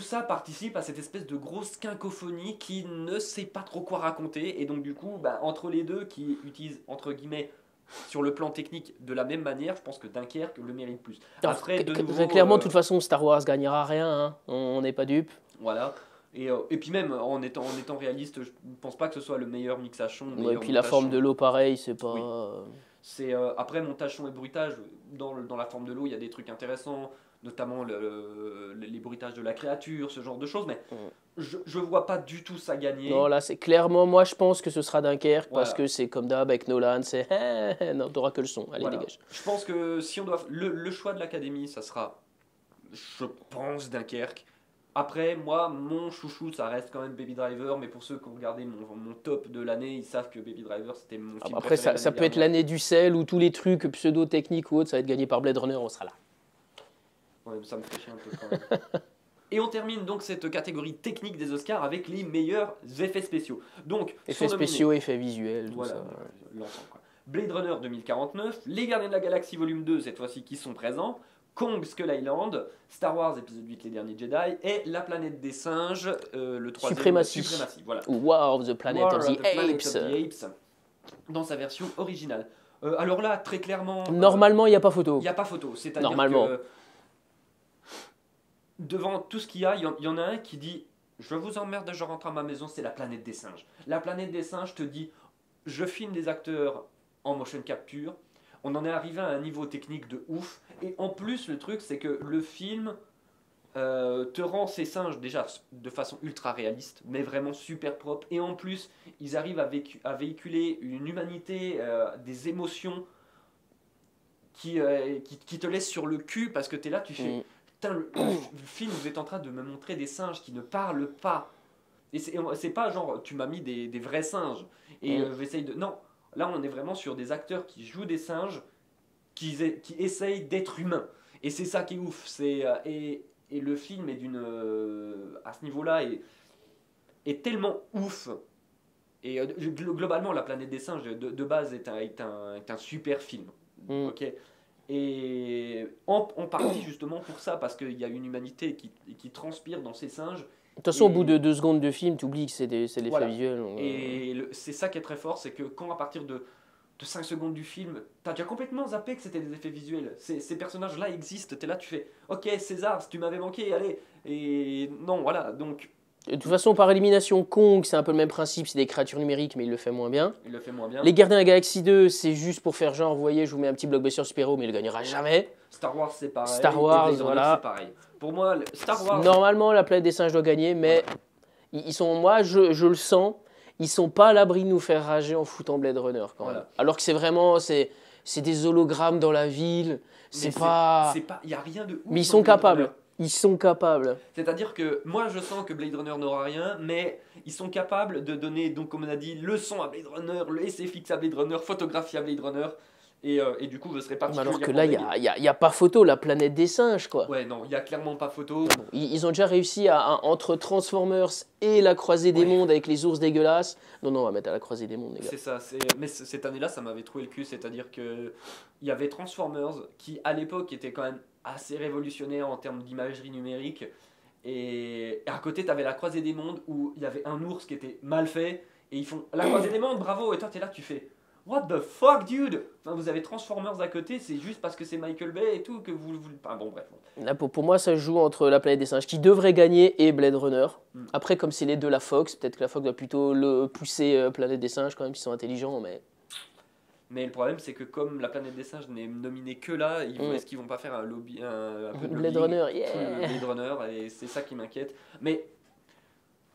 ça participe à cette espèce de grosse quinquophonie qui ne sait pas trop quoi raconter. Et donc du coup, bah, entre les deux qui utilisent, entre guillemets, sur le plan technique de la même manière, je pense que Dunkerque le mérite plus. Alors, Après, de très nouveau, clairement, de toute façon, Star Wars gagnera rien, hein. On n'est pas dupe. voilà. Et puis même, en étant réaliste, je ne pense pas que ce soit le meilleur mixage son, le Ouais, et meilleur puis la montage forme son. de l'eau, pareil, c'est pas. Oui. Après, montage son et bruitage, dans la forme de l'eau, il y a des trucs intéressants, notamment les bruitages de la créature, ce genre de choses, mais je vois pas du tout ça Non, gagner. là, c'est clairement, moi je pense que ce sera Dunkerque parce Voilà. que c'est comme d'hab avec Nolan, c'est. Non, t'auras que le son, allez, Voilà. dégage. Je pense que si on doit. Le choix de l'académie, ça sera, je pense, Dunkerque. Après, moi, mon chouchou, ça reste quand même Baby Driver, mais pour ceux qui ont regardé mon top de l'année, ils savent que Baby Driver, c'était mon film Après, préféré ça l'année peut être dernière. l'année du sel où tous les trucs pseudo-techniques ou autres, ça va être gagné par Blade Runner, on sera là. Ouais, ça me fait chier un peu quand même. Et on termine donc cette catégorie technique des Oscars avec les meilleurs effets spéciaux. Donc, Effets sont nominés, spéciaux, effets visuels, tout voilà, ça. l'ensemble quoi. Blade Runner 2049, Les Gardiens de la Galaxie Volume 2, cette fois-ci qui sont présents, Kong Skull Island, Star Wars épisode 8 Les Derniers Jedi et La Planète des Singes, le troisième Suprématie. voilà. Ou War of the Planet War of of the the Planet Apes. of the Apes, dans sa version originale. Alors là, très clairement, Normalement, il n'y a pas il photo. n'y a pas photo. C'est-à-dire Normalement. que devant tout ce qu'il y a, il y en a un qui dit je vous emmerde, je rentre à ma maison, c'est La Planète des Singes. La Planète des Singes te dit je filme des acteurs en motion capture, on en est arrivé à un niveau technique de ouf, et en plus le truc c'est que le film te rend ces singes déjà de façon ultra réaliste, mais vraiment super propre, et en plus ils arrivent à véhiculer une humanité, des émotions qui te laissent sur le cul parce que tu es là, tu fais putain, le film, vous êtes en train de me montrer des singes qui ne parlent pas. Et c'est pas genre, tu m'as mis des vrais singes. Et j'essaye de. Non, là on est vraiment sur des acteurs qui jouent des singes, qui essayent d'être humains. Et c'est ça qui est ouf. Et le film est à ce niveau-là, est tellement ouf. Et globalement, La Planète des Singes, de base, est un super film. Ok. Et en partie justement pour ça, parce qu'il y a une humanité qui transpire dans ces singes. De toute façon, au bout de 2 secondes de film, tu oublies que c'est l'effet Voilà. visuel. Et c'est ça qui est très fort, c'est que quand à partir de de 5 secondes du film, t'as déjà complètement zappé que c'était des effets visuels. Ces personnages-là existent, t'es là, tu fais ok César, si tu m'avais manqué, allez. Et non, voilà, donc De toute façon, par élimination, Kong, c'est un peu le même principe, c'est des créatures numériques, mais il le fait moins bien. il le fait moins bien. Les Gardiens de la Galaxie 2, c'est juste pour faire genre, vous voyez, je vous mets un petit blockbuster super-héros, mais il ne gagnera jamais. Star Wars, c'est pareil. Star Wars, et Blade Runner, voilà. c'est pareil. Pour moi, Star Wars. Normalement, la planète des singes doit gagner, mais ils sont, moi, je le sens, ils sont pas à l'abri de nous faire rager en foutant Blade Runner quand même. Voilà. Alors que c'est vraiment, c'est des hologrammes dans la ville, c'est pas. Il n'y a rien de ouf. Mais ils dans sont Blade capables. Runner. Ils sont capables. C'est-à-dire que moi je sens que Blade Runner n'aura rien, mais ils sont capables de donner, donc comme on a dit, le son à Blade Runner, le SFX à Blade Runner, photographie à Blade Runner, et du coup je serais particulièrement... Alors que là, il y a pas photo, la planète des singes, quoi. Ouais, non, il n'y a clairement pas photo. Ils ont déjà réussi entre Transformers et la Croisée des Mondes avec les ours dégueulasses. Non, on va mettre à la Croisée des Mondes, les gars. C'est ça, mais cette année-là, ça m'avait trouvé le cul, c'est-à-dire que il y avait Transformers qui, à l'époque, était quand même assez révolutionnaire en termes d'imagerie numérique, et à côté, tu avais la Croisée des Mondes où il y avait un ours qui était mal fait, et ils font la Croisée des Mondes, bravo, et toi, tu es là, tu fais what the fuck, dude. Enfin, vous avez Transformers à côté, c'est juste parce que c'est Michael Bay et tout que vous... Ah bon, bref. Là, pour moi, ça se joue entre la planète des singes qui devrait gagner et Blade Runner. Après, comme c'est les deux la Fox, peut-être que la Fox doit plutôt le pousser planète des singes quand même, s'ils sont intelligents, Mais le problème, c'est que comme la planète des singes n'est nominée que là, est-ce qu'ils vont pas faire un lobby, un peu de Blade lobbying Runner, yeah. pour le Blade Runner, et c'est ça qui m'inquiète. Mais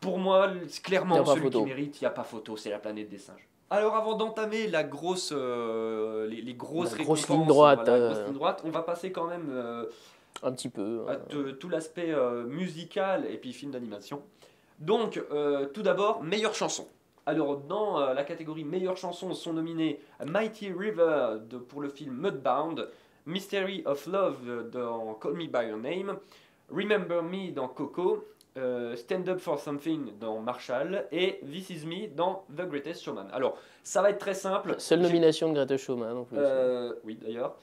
pour moi, clairement, celui qui mérite, il n'y a pas photo, c'est la planète des singes. Alors avant d'entamer la grosse, les grosses récompenses, ligne droite, la grosse ligne droite, on va passer quand même un petit peu à tout l'aspect musical et puis film d'animation. Donc, tout d'abord, meilleure chanson. Alors, dans la catégorie meilleure chanson sont nominés Mighty River pour le film Mudbound, Mystery of Love dans Call Me By Your Name, Remember Me dans Coco, Stand Up For Something dans Marshall et This Is Me dans The Greatest Showman. Alors, ça va être très simple. Seule nomination de Greatest Showman en plus. Oui, d'ailleurs.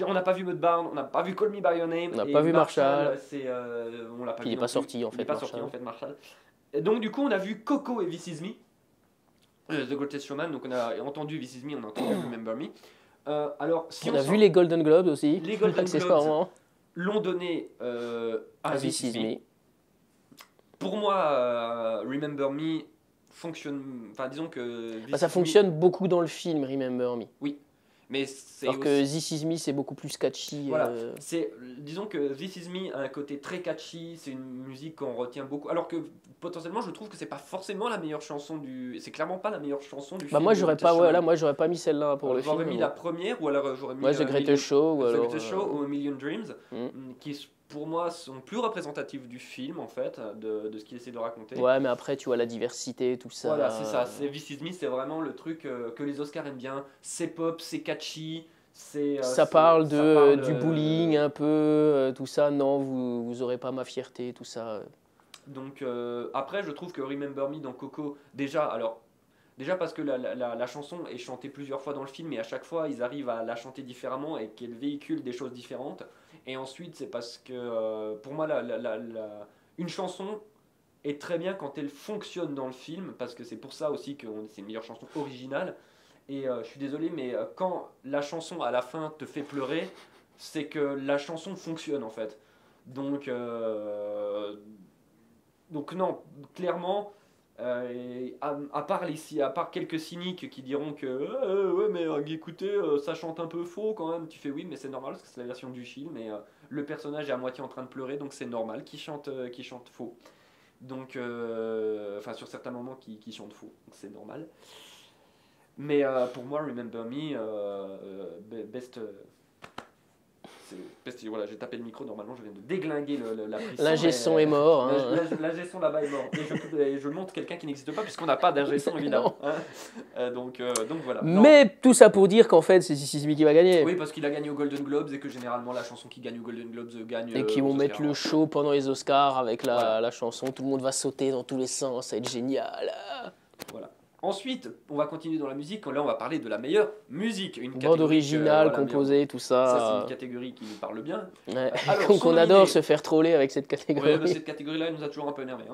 On n'a pas vu Mudbound, on n'a pas vu Call Me By Your Name. On n'a pas vu Marshall. On l'a pas Il n'est pas sorti en fait. Il n'est pas sorti en fait, Marshall. Et donc du coup on a vu Coco et This Is Me, The Greatest Showman, donc on a entendu This Is Me, on a entendu Remember Me. Alors, si on a vu les Golden Globes aussi. Les Golden Globes l'ont donné à This Is Me. Pour moi, Remember Me fonctionne, enfin disons que... ça fonctionne beaucoup dans le film Remember Me. Oui. Mais alors que This Is Me c'est beaucoup plus catchy. Voilà, disons que This Is Me a un côté très catchy, c'est une musique qu'on retient beaucoup, alors que potentiellement je trouve que c'est pas forcément la meilleure chanson c'est clairement pas la meilleure chanson du film. Moi j'aurais pas mis celle-là pour le film. J'aurais mis la première, ou alors j'aurais mis The Greatest Show, ou A Million Dreams, qui pour moi sont plus représentatifs du film en fait, de ce qu'il essaie de raconter. Ouais, mais après tu vois la diversité, tout ça. Voilà, c'est ça. This Is Me, c'est vraiment le truc que les Oscars aiment bien. C'est pop, c'est catchy. Ça parle du bullying un peu, tout ça. Non, vous aurez pas ma fierté, tout ça. Donc après, je trouve que Remember Me dans Coco, déjà parce que la chanson est chantée plusieurs fois dans le film et à chaque fois ils arrivent à la chanter différemment et qu'elle véhicule des choses différentes. Et ensuite, c'est parce que pour moi, une chanson est très bien quand elle fonctionne dans le film, parce que c'est pour ça aussi que c'est une meilleure chanson originale. Et je suis désolé, mais quand la chanson à la fin te fait pleurer, c'est que la chanson fonctionne en fait. Donc non, clairement, à part quelques cyniques qui diront que ouais mais écoutez ça chante un peu faux quand même, tu fais oui mais c'est normal parce que c'est la version du film et le personnage est à moitié en train de pleurer donc c'est normal qu'il chante faux. Donc enfin sur certains moments qui chante faux, donc c'est normal. Mais pour moi Remember Me best voilà, j'ai tapé le micro, normalement je viens de déglinguer la prise. L'ingé son est mort. L'ingé son là-bas est mort. Et je montre quelqu'un qui n'existe pas puisqu'on n'a pas d'ingé son évidemment. Donc voilà. Mais tout ça pour dire qu'en fait c'est This Is Me qui va gagner. Oui, parce qu'il a gagné aux Golden Globes et que généralement la chanson qui gagne aux Golden Globes gagne. Et qui vont mettre le show pendant les Oscars avec la chanson. Tout le monde va sauter dans tous les sens, ça va être génial. Voilà. Ensuite, on va continuer dans la musique. Là, on va parler de la meilleure musique. Une Bande catégorie originale, voilà, composée, tout ça, c'est ça. une catégorie qui nous parle bien. Ouais. Alors, Qu'on son adore nominé. se faire troller avec cette Ouais, catégorie. bah, cette catégorie-là, elle nous a toujours un peu énervé.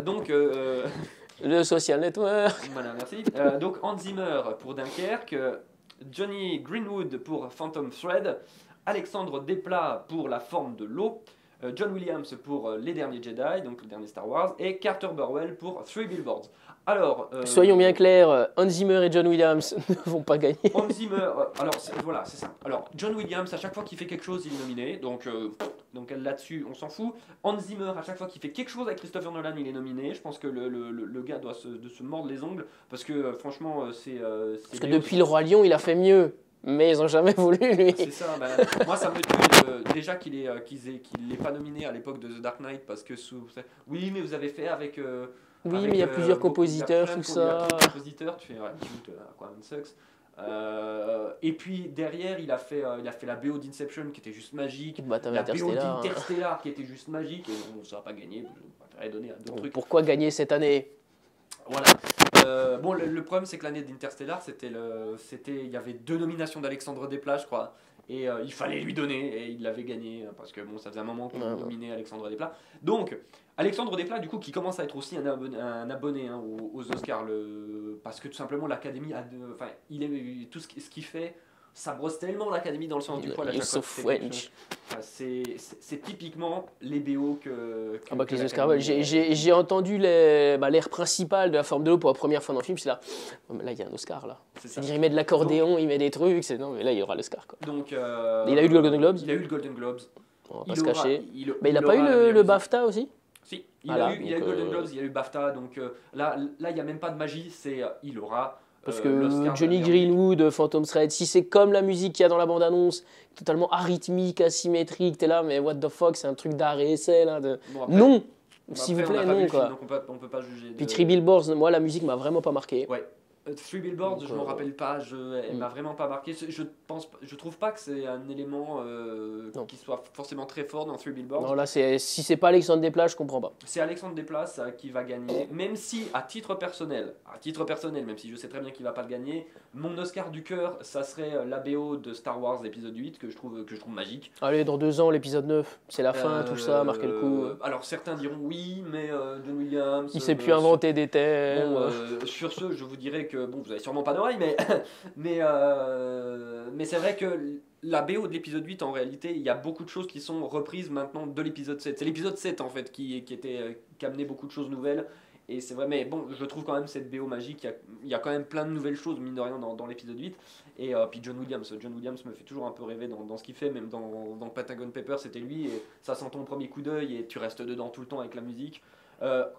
Donc, Le Social Network. voilà, merci. Donc, Hans Zimmer pour Dunkerque, Johnny Greenwood pour Phantom Thread, Alexandre Desplat pour La Forme de l'eau, John Williams pour Les Derniers Jedi, donc le dernier Star Wars, et Carter Burwell pour Three Billboards. Alors, Soyons bien clairs, Hans Zimmer et John Williams ne vont pas gagner. Hans Zimmer, alors voilà, c'est ça. Alors, John Williams, à chaque fois qu'il fait quelque chose, il est nominé, donc là-dessus, on s'en fout. Hans Zimmer, à chaque fois qu'il fait quelque chose avec Christopher Nolan, il est nominé. Je pense que le gars doit se mordre les ongles, parce que franchement, c'est... Parce que depuis Le Roi Lion, il a fait mieux. Mais ils n'ont jamais voulu, lui. C'est ça, moi ça me tue déjà qu'il n'est pas nominé à l'époque de The Dark Knight, parce que oui, mais vous avez fait avec... Oui, avec, mais il y a plusieurs il y a compositeurs, plein de tout il y a ça. plein de compositeurs, tu fais, ouais, cute, Aquaman sucks. Et puis derrière, il a fait la BO d'Inception qui était juste magique, Bah, t'avais la BO Interstellar. d'Interstellar qui était juste magique, et bon, ça n'a pas gagné, je préférais donner à d'autres trucs. Pourquoi gagner cette année? Voilà. Bon, le problème, c'est que l'année d'Interstellar, il y avait 2 nominations d'Alexandre Desplat, je crois, et il fallait lui donner, et il l'avait gagné, parce que bon, ça faisait un moment qu'on nominait Alexandre Desplat. Donc, Alexandre Desplat, du coup, qui commence à être aussi un abonné hein, aux Oscars, parce que tout simplement, l'Académie tout ce qu'il fait. Ça brosse tellement l'Académie dans le sens du poil à chaque fois. French. C'est typiquement les BO que Ah bah que les Oscars, l'Académie- j'ai entendu l'air principal de La Forme de l'eau pour la première fois dans le film, c'est là. Oh, mais là, il y a un Oscar là. C'est ça. C'est-à-dire, il met de l'accordéon, il met des trucs, non, mais là, il y aura l'Oscar quoi. Donc, Il a eu le Golden Globes. Il a eu le Golden Globes. On va pas se cacher. Il Mais il n'a pas eu aura la le meilleure BAFTA aussi? Si, Voilà, il a eu donc, Golden Globes, il a eu BAFTA, donc là, il n'y a même pas de magie, il aura Parce l'Oscar que Johnny de la meilleure Greenwood, Phantom Thread, si c'est comme la musique qu'il y a dans la bande-annonce, totalement arythmique, asymétrique, t'es là, mais what the fuck, c'est un truc d'art et essai là. musique. Bon, après- Non, bon, s'il vous après, on plaît, n'a pas vu non le film, quoi. donc on peut pas juger. Puis Three Billboards, moi la musique m'a vraiment pas marqué. Ouais. Three Billboards, Donc, je m'en rappelle pas, elle mm. m'a vraiment pas marqué. Je trouve pas que c'est un élément qui soit forcément très fort dans Three Billboards. Non là, si c'est pas Alexandre Desplat, je comprends pas. C'est Alexandre Desplat qui va gagner, même si à titre personnel, même si je sais très bien qu'il va pas le gagner, mon Oscar du cœur, ça serait la BO de Star Wars épisode 8 que je trouve magique. Allez, dans 2 ans, l'épisode 9, c'est la fin, tout ça, marquer le coup. Alors certains diront oui, mais John Williams... Il sait plus inventer des thèmes. Bon, sur ce, je vous dirais que bon, vous avez sûrement pas d'oreille, mais mais c'est vrai que la BO de l'épisode 8, en réalité, il y a beaucoup de choses qui sont reprises maintenant de l'épisode 7. C'est l'épisode 7 en fait qui amenait beaucoup de choses nouvelles. Et c'est vrai, mais bon, je trouve quand même cette BO magique, il y a quand même plein de nouvelles choses, mine de rien, dans l'épisode 8. Et puis John Williams me fait toujours un peu rêver dans ce qu'il fait, même dans Pentagon Paper, c'était lui, et ça sent ton premier coup d'œil, et tu restes dedans tout le temps avec la musique.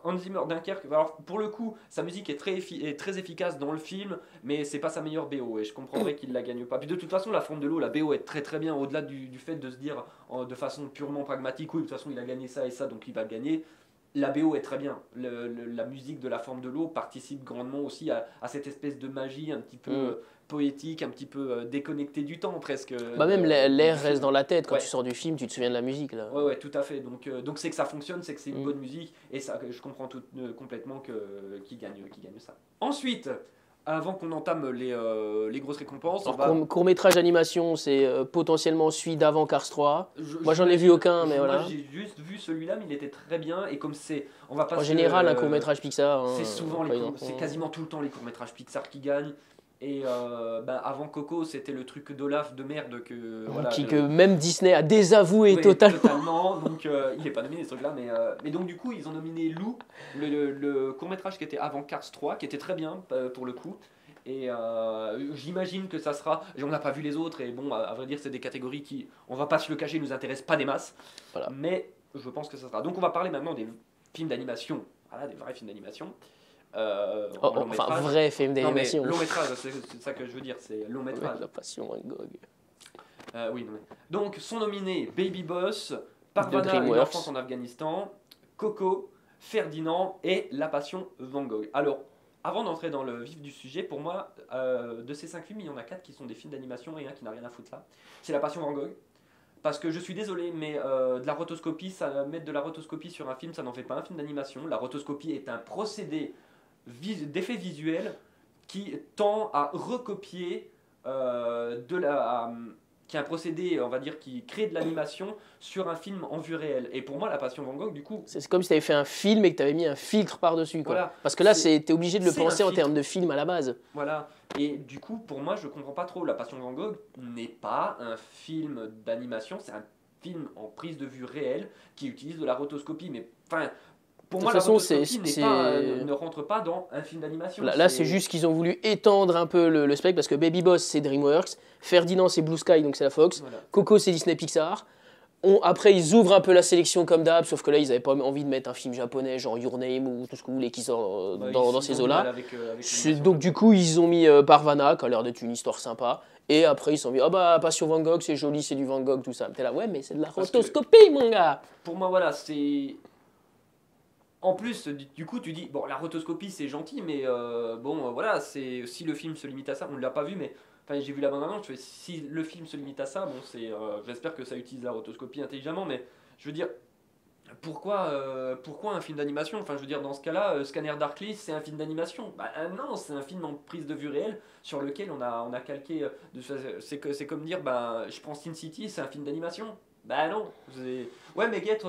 Hans Zimmer, Dunkerque, alors pour le coup, sa musique est très efficace dans le film, mais c'est pas sa meilleure BO, et je comprendrais qu'il la gagne pas. Puis de toute façon, La Forme de l'eau, la BO est très très bien, au-delà du fait de se dire de façon purement pragmatique, oui, de toute façon il a gagné ça et ça, donc il va le gagner. La BO est très bien. La musique de La Forme de l'eau participe grandement aussi à cette espèce de magie un petit peu poétique, un petit peu déconnectée du temps presque. Bah même l'air reste dans la tête, quand Ouais. tu sors du film, tu te souviens de la musique là. Ouais, tout à fait. Donc c'est que ça fonctionne, c'est que c'est une bonne musique, et ça, je comprends complètement qu'il gagne ça. Ensuite, avant qu'on entame les grosses récompenses, on va... Court-métrage animation, c'est potentiellement celui d'avant Cars 3. Moi j'en ai vu aucun, mais voilà. Moi j'ai juste vu celui-là, mais il était très bien, et comme on va pas En général, un court-métrage Pixar. c'est c'est quasiment tout le temps les courts-métrages Pixar qui gagnent. Et avant Coco, c'était le truc d'Olaf de merde que même Disney a désavoué totalement. Donc il est pas nominé ce truc-là, mais donc du coup ils ont nominé Lou, le court-métrage qui était avant Cars 3, qui était très bien pour le coup. Et j'imagine que ça sera. On n'a pas vu les autres, et bon, à vrai dire, c'est des catégories qui, on va pas se le cacher, nous intéressent pas des masses. Voilà. Mais je pense que ça sera. Donc on va parler maintenant des films d'animation. Voilà, des vrais films d'animation. Enfin, vrai film d'animation. Long métrage, c'est ça que je veux dire, c'est long métrage. La passion Van Gogh. Oui, non, mais... Donc, sont nominés Baby Boss, Parvana, une enfance en Afghanistan, Coco, Ferdinand et La Passion Van Gogh. Alors, avant d'entrer dans le vif du sujet, pour moi, de ces 5 films, il y en a 4 qui sont des films d'animation et un qui n'a rien à foutre là. C'est La Passion Van Gogh. Parce que je suis désolé, mais de la rotoscopie, mettre de la rotoscopie sur un film, ça n'en fait pas un film d'animation. La rotoscopie est un procédé d'effets visuels qui tend à recopier qui est un procédé, on va dire, qui crée de l'animation sur un film en vue réelle. Et pour moi, La Passion Van Gogh, du coup... C'est comme si tu avais fait un film et que tu avais mis un filtre par-dessus. Voilà, parce que là, tu es obligé de le penser en termes de film à la base. Voilà. Et du coup, pour moi, je comprends pas trop. La Passion Van Gogh n'est pas un film d'animation, c'est un film en prise de vue réelle qui utilise de la rotoscopie. Mais enfin... Pour moi, la rotoscopie ne rentre pas dans un film d'animation. Là, c'est juste qu'ils ont voulu étendre un peu le spectre parce que Baby Boss, c'est DreamWorks, Ferdinand, c'est Blue Sky, donc c'est la Fox, voilà. Coco, c'est Disney Pixar. Après, ils ouvrent un peu la sélection comme d'hab, sauf que là, ils n'avaient pas envie de mettre un film japonais, genre Your Name ou tout ce que vous voulez, qui sort dans ces eaux-là. Donc, du coup, ils ont mis Parvana, qui a l'air d'être une histoire sympa. Et après, ils se sont dit, ah bah, Passion Van Gogh, c'est joli, c'est du Van Gogh, tout ça. T'es là, ouais, mais c'est de la rotoscopie, mon gars. Pour moi, voilà, c'est. En plus, du coup, tu dis, bon, la rotoscopie c'est gentil, mais voilà, c'est si le film se limite à ça, on ne l'a pas vu, mais enfin, j'ai vu la bande-annonce, je fais, si le film se limite à ça, bon, j'espère que ça utilise la rotoscopie intelligemment, mais je veux dire, pourquoi un film d'animation? Enfin, je veux dire, dans ce cas-là, Scanner Darkly, c'est un film d'animation. Bah non, c'est un film en prise de vue réelle sur lequel on a calqué. C'est comme dire, bah, je prends Sin City, c'est un film d'animation. Bah non. Ouais, mais Get,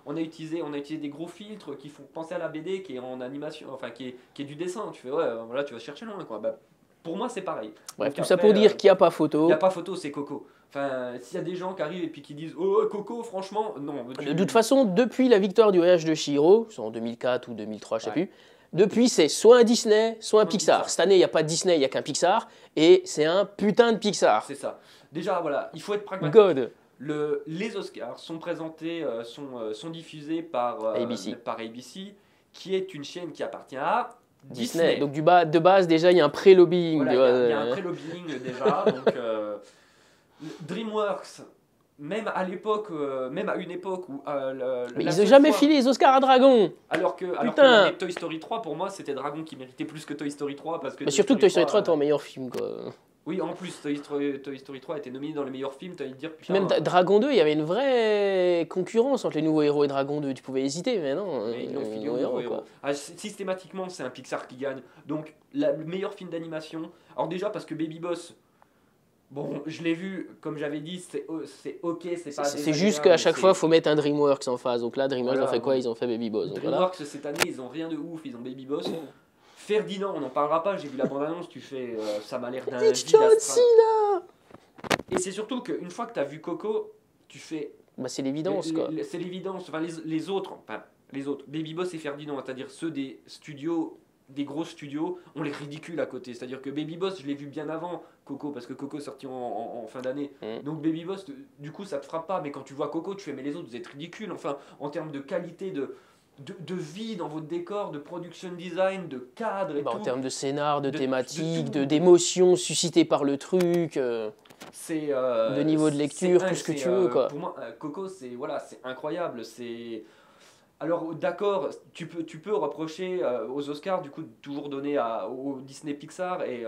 on a utilisé des gros filtres qui font penser à la BD qui est en animation, enfin qui est du dessin. Tu fais, ouais, voilà, tu vas chercher loin, quoi. Bah, pour moi, c'est pareil. Bref, tout ça pour dire qu'il n'y a pas photo. Il n'y a pas photo, c'est Coco. Enfin, s'il y a des gens qui arrivent et puis qui disent oh Coco, franchement, non. De toute façon, depuis la victoire du voyage de Chihiro, c'est en 2004 ou 2003, je sais plus, depuis c'est soit un Disney, soit un Pixar. Cette année, il n'y a pas de Disney, il n'y a qu'un Pixar, et c'est un putain de Pixar. C'est ça. Déjà, voilà, il faut être pragmatique. God. Les Oscars sont présentés, sont diffusés par ABC, qui est une chaîne qui appartient à Disney. Donc de base, déjà, il y a un pré-lobbying. Voilà, il y a un pré-lobbying déjà. Donc, DreamWorks, même à une époque où... mais ils n'ont jamais filé les Oscars à Dragon. Alors que Toy Story 3, pour moi, c'était Dragon qui méritait plus que Toy Story 3. Parce que mais surtout que Toy Story 3 était en meilleur film, quoi. Oui, en plus, Toy Story 3 a été nominé dans les meilleurs films, tu allais te dire... Putain, même Dragon 2, il y avait une vraie concurrence entre les nouveaux héros et Dragon 2. Tu pouvais hésiter, mais non. Mais ils l'ont filé aux nouveaux héros. Systématiquement, c'est un Pixar qui gagne. Donc, le meilleur film d'animation... Alors déjà, parce que Baby Boss... Bon, je l'ai vu, comme j'avais dit, c'est ok, c'est pas... C'est juste qu'à chaque fois, il faut mettre un DreamWorks en phase. Donc là, DreamWorks a fait quoi? Ils ont fait Baby Boss. DreamWorks, cette année, ils ont rien de ouf, ils ont Baby Boss. Ferdinand, on n'en parlera pas, j'ai vu la bande-annonce, tu fais... ça m'a l'air d'un... Et c'est surtout qu'une fois que tu as vu Coco, tu fais... Bah c'est l'évidence, quoi. C'est l'évidence, enfin les autres, Baby Boss et Ferdinand, c'est-à-dire ceux des studios... Des gros studios, on les ridicule à côté. C'est-à-dire que Baby Boss, je l'ai vu bien avant Coco, parce que Coco est sorti en fin d'année. Donc Baby Boss, du coup, ça te frappe pas. Mais quand tu vois Coco, tu fais, mais les autres, vous êtes ridicules. Enfin, en termes de qualité, de vie dans votre décor, de production design, de cadre et tout. En termes de scénar, de thématique, d'émotions suscitées par le truc. De niveau de lecture, tout ce que tu veux, quoi. Pour moi, Coco, c'est incroyable. Alors d'accord, tu peux reprocher aux Oscars du coup de toujours donner au Disney Pixar et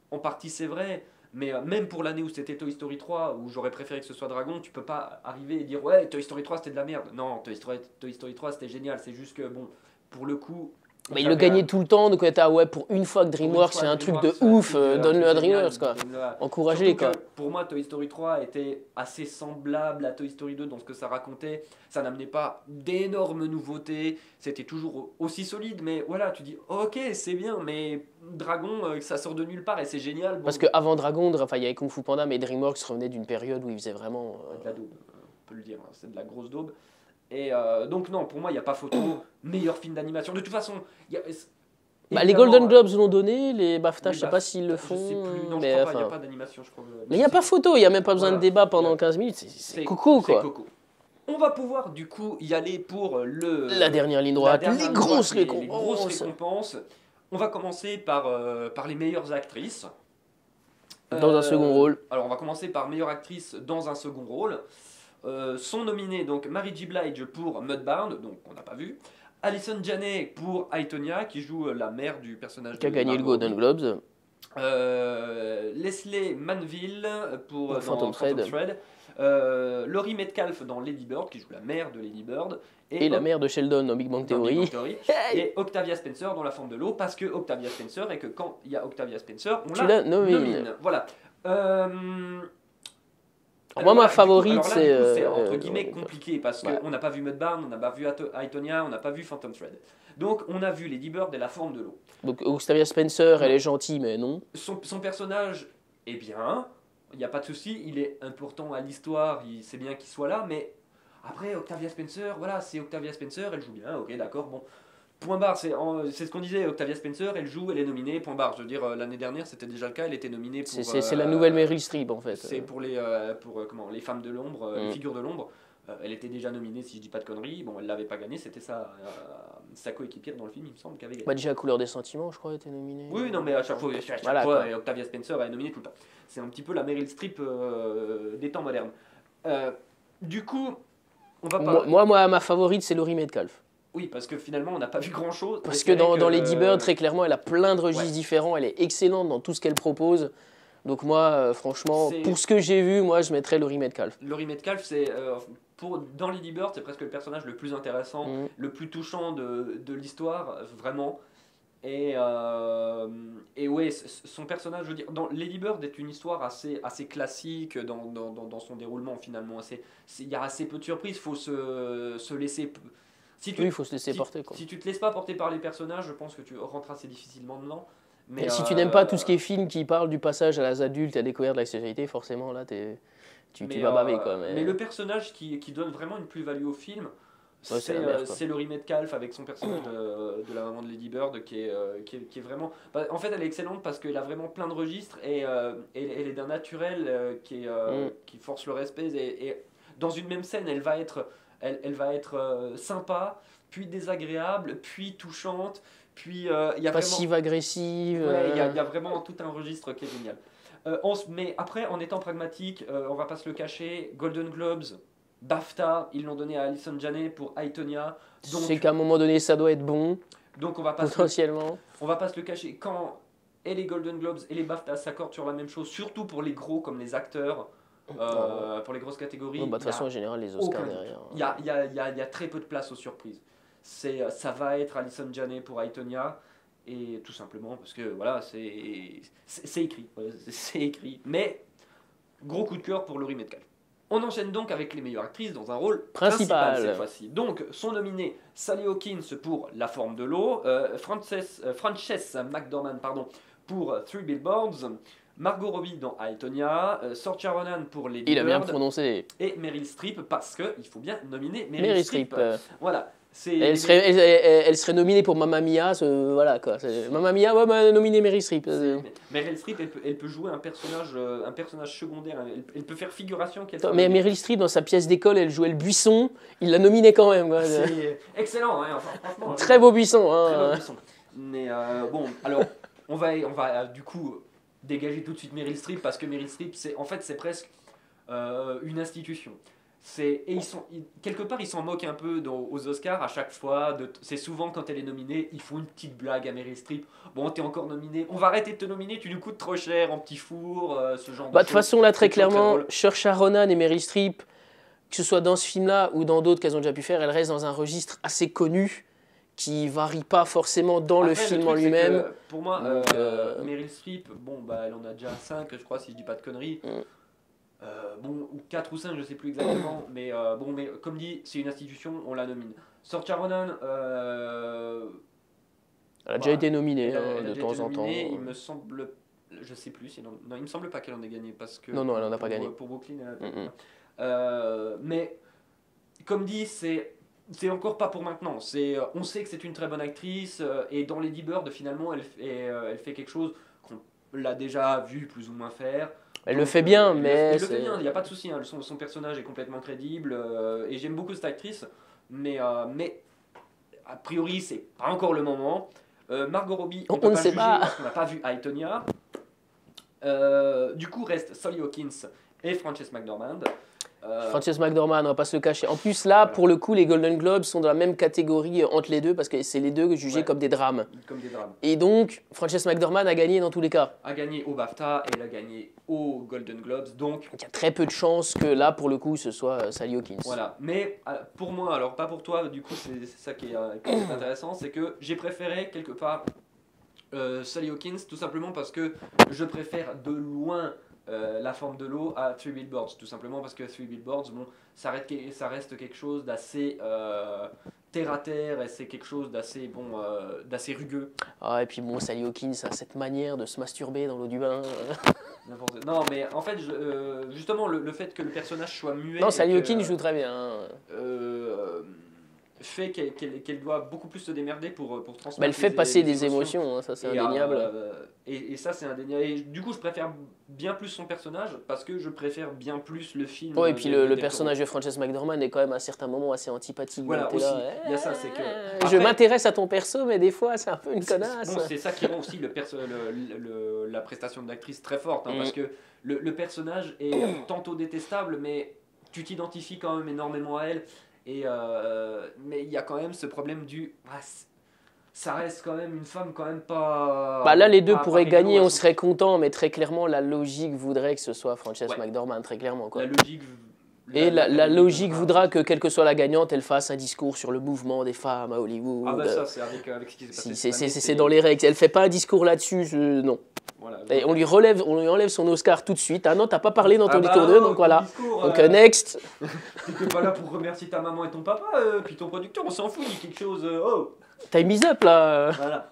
en partie c'est vrai, mais même pour l'année où c'était Toy Story 3 où j'aurais préféré que ce soit Dragon, tu peux pas arriver et dire ouais Toy Story 3 c'était de la merde. Non, Toy Story 3 c'était génial, c'est juste que bon, pour le coup... Mais il le gagnait tout le temps, donc pour une fois que DreamWorks c'est un truc de ouf, donne-le à DreamWorks, quoi. Encouragez-les, quoi. Pour moi, Toy Story 3 était assez semblable à Toy Story 2 dans ce que ça racontait. Ça n'amenait pas d'énormes nouveautés, c'était toujours aussi solide, mais voilà, tu dis ok, c'est bien, mais Dragon, ça sort de nulle part et c'est génial. Bon. Parce qu'avant Dragon, il y avait Kung Fu Panda, mais DreamWorks revenait d'une période où ils faisaient vraiment... De la daube, on peut le dire, c'est de la grosse daube. Et donc non, pour moi, il n'y a pas photo. Meilleur film d'animation. De toute façon, les Golden Globes l'ont donné, les BAFTA, je ne sais pas s'ils le font. Je sais plus. Non, je crois pas, il n'y a pas d'animation, je crois. Mais il n'y a pas photo, il n'y a même pas besoin de débat pendant 15 minutes. C'est Coco, quoi. C'est Coco. On va pouvoir du coup y aller pour la dernière ligne droite, les grosses récompenses. On va commencer par les meilleures actrices. Dans un second rôle. Alors on va commencer par meilleure actrice dans un second rôle. Sont nominés donc Mary J. Blige pour Mudbound, donc on n'a pas vu, Allison Janney pour Aitonia qui joue la mère du personnage qui a gagné le Golden Globes, Leslie Manville pour Phantom Thread, Laurie Metcalf dans Lady Bird, qui joue la mère de Lady Bird. Et la mère de Sheldon dans Big Bang dans Big Theory. Bang Theory. Et Octavia Spencer dans La Forme de l'eau, parce que Octavia Spencer, et que quand il y a Octavia Spencer, on Tu la la nomines. nomine. Voilà. Moi, ma favorite, alors là, du coup, c'est entre c'est. guillemets compliqué parce qu'on n'a pas vu Mudbound, on n'a pas vu Aitonia, on n'a pas vu Phantom Thread. Donc on a vu Lady Bird et La Forme de l'eau. Donc Octavia Spencer, elle est gentille, mais non. Son personnage est bien, il n'y a pas de souci, il est important à l'histoire, c'est bien qu'il soit là, mais après Octavia Spencer, voilà, c'est Octavia Spencer, elle joue bien, ok, d'accord, bon. Point barre, c'est ce qu'on disait, Octavia Spencer, elle joue, elle est nominée, point barre. Je veux dire, l'année dernière, c'était déjà le cas, elle était nominée pour... C'est la nouvelle Meryl Streep, en fait. C'est pour les femmes de l'ombre, les figures de l'ombre. Elle était déjà nominée, si je dis pas de conneries. Bon, elle l'avait pas gagnée, c'était sa coéquipière dans le film, il me semble, qui avait gagné. Bah, déjà, Couleur des sentiments, je crois, était nominée. Oui, non, mais à chaque fois, Voilà, Octavia Spencer elle est nominée tout le temps. C'est un petit peu la Meryl Streep des temps modernes. Du coup, on va pas... Moi, ma favorite, c'est Laurie Metcalf. Oui, parce que finalement, on n'a pas vu grand-chose. Parce que dans Lady Bird, très clairement, elle a plein de registres différents. Elle est excellente dans tout ce qu'elle propose. Donc moi, franchement, pour ce que j'ai vu, moi, je mettrais Laurie Metcalf. Laurie Metcalf, dans Lady Bird, c'est presque le personnage le plus intéressant, le plus touchant de l'histoire, vraiment. Et ouais, son personnage, je veux dire, dans Lady Bird est une histoire assez classique dans son déroulement, finalement. Il y a assez peu de surprises, il faut se laisser... il faut se laisser porter. Quoi. Si tu te laisses pas porter par les personnages, je pense que tu rentres assez difficilement dedans. Mais si tu n'aimes pas tout ce qui est film qui parle du passage à l'âge adulte et à découvrir de la sexualité, forcément là tu vas baver. Quoi, mais le personnage qui donne vraiment une plus-value au film, c'est Laurie Metcalf avec son personnage de la maman de Lady Bird qui est vraiment... En fait, elle est excellente parce qu'elle a vraiment plein de registres et elle est d'un naturel qui force le respect. Et dans une même scène, elle va être sympa, puis désagréable, puis touchante, puis il y a passive-agressive. Il y a vraiment tout un registre qui est génial. Mais après, en étant pragmatique, on va pas se le cacher, Golden Globes, BAFTA, ils l'ont donné à Allison Janney pour Aitonia. C'est qu'à un moment donné, ça doit être bon. Donc on va pas potentiellement. On va pas se le cacher. Quand les Golden Globes et les BAFTA s'accordent sur la même chose, surtout pour les gros comme les acteurs, pour les grosses catégories. De toute façon, en général, les Oscars derrière. Il y a très peu de place aux surprises. Ça va être Allison Janney pour Aitonia. Et tout simplement parce que voilà, c'est écrit. C'est écrit. Mais gros coup de cœur pour Laurie Metcalf. On enchaîne donc avec les meilleures actrices dans un rôle principal cette fois-ci. Donc sont nominés Sally Hawkins pour La Forme de l'eau, Frances McDormand pour Three Billboards, Margot Robbie dans Aitonia, Saoirse Ronan pour Lady Bird. Il a bien prononcé. Et Meryl Streep parce qu'il faut bien nominer Meryl Streep. Voilà. Elle serait nominée pour Mamma Mia, voilà quoi. Mamma Mia, ouais, nominée Meryl Streep. Meryl Streep, elle peut jouer un personnage secondaire, elle peut faire figuration. Mais Meryl Streep, dans sa pièce d'école, elle jouait le buisson, il l'a nominée quand même. Quoi. C'est excellent, hein, enfin, franchement. Très beau buisson. Hein. Très beau buisson. Mais bon, alors, on va du coup dégager tout de suite Meryl Streep parce que Meryl Streep, c'est presque une institution. Quelque part ils s'en moquent un peu aux Oscars à chaque fois. C'est souvent quand elle est nominée, ils font une petite blague à Meryl Streep. Bon, t'es encore nominée, on va arrêter de te nominer, tu nous coûtes trop cher en petit four, ce genre de choses. De toute façon, là, très clairement, Saoirse Ronan et Meryl Streep, que ce soit dans ce film-là ou dans d'autres qu'elles ont déjà pu faire, elles restent dans un registre assez connu qui varie pas forcément dans le film en lui-même. Pour moi, Meryl Streep, elle en a déjà 5, je crois, si je dis pas de conneries. Ou 4 ou 5, je sais plus exactement, mais comme dit, c'est une institution, on la nomine. Saoirse Ronan, elle a déjà été nominée de temps en temps. Il me semble, je sais plus, non, il me semble pas qu'elle en ait gagné parce que non, elle en a pas gagné. Pour Brooklyn, mais comme dit, c'est encore pas pour maintenant. On sait que c'est une très bonne actrice et dans Lady Bird, finalement, elle fait quelque chose qu'on l'a déjà vu plus ou moins faire. Elle le fait bien, mais... Elle le fait bien, il n'y a pas de souci. Hein. Son personnage est complètement crédible et j'aime beaucoup cette actrice. Mais a priori, c'est pas encore le moment. Margot Robbie, on ne sait pas parce qu'on n'a pas vu Aitonia. Du coup, reste Sally Hawkins et Frances McDormand. Frances McDormand, on va pas se le cacher. En plus, là, pour le coup, les Golden Globes sont dans la même catégorie entre les deux parce que c'est les deux jugés comme des drames. Comme des drames. Et donc, Frances McDormand a gagné dans tous les cas. A gagné au BAFTA et elle a gagné au Golden Globes. Donc, il y a très peu de chances que là, pour le coup, ce soit Sally Hawkins. Voilà. Mais pour moi, alors pas pour toi, du coup, c'est ça qui est intéressant, c'est que j'ai préféré quelque part Sally Hawkins tout simplement parce que je préfère de loin. La forme de l'eau à Three Billboards, tout simplement parce que Three Billboards, bon, ça reste quelque chose d'assez terre à terre et c'est quelque chose d'assez d'assez rugueux. Ah, et puis bon, Sally Hawkins a cette manière de se masturber dans l'eau du bain. Non, mais en fait, justement, le fait que le personnage soit muet. Non, Sally Hawkins joue très bien. Fait qu'elle doit beaucoup plus se démerder pour transmettre. Mais elle fait passer des émotions, hein, ça c'est indéniable. Et ça c'est indéniable. Et du coup je préfère bien plus son personnage parce que je préfère bien plus le film. Oui, et puis le personnage de Frances McDormand est quand même à certains moments assez antipathique. Voilà, aussi, il y a ça, c'est que... Après, je m'intéresse à ton perso, mais des fois c'est un peu une connasse. Bon, c'est ça qui rend aussi la prestation de l'actrice très forte, hein, parce que le personnage est tantôt détestable, mais tu t'identifies quand même énormément à elle. Mais il y a quand même ce problème ça reste quand même une femme quand même pas... Bah là les deux pourraient gagner, on serait content, mais très clairement la logique voudrait que ce soit Frances McDormand, très clairement quoi. La logique... La logique voudra que quelle que soit la gagnante, elle fasse un discours sur le mouvement des femmes à Hollywood. Ah bah ça c'est avec ce qui s'est passé. C'est dans les règles, elle fait pas un discours là-dessus, non. Voilà, et on lui enlève son Oscar tout de suite. Ah non, t'as pas parlé dans ton discours 2, donc voilà. Donc next. T'étais pas là pour remercier ta maman et ton papa, puis ton producteur, on s'en fout, il dit quelque chose. Time is up là. Voilà.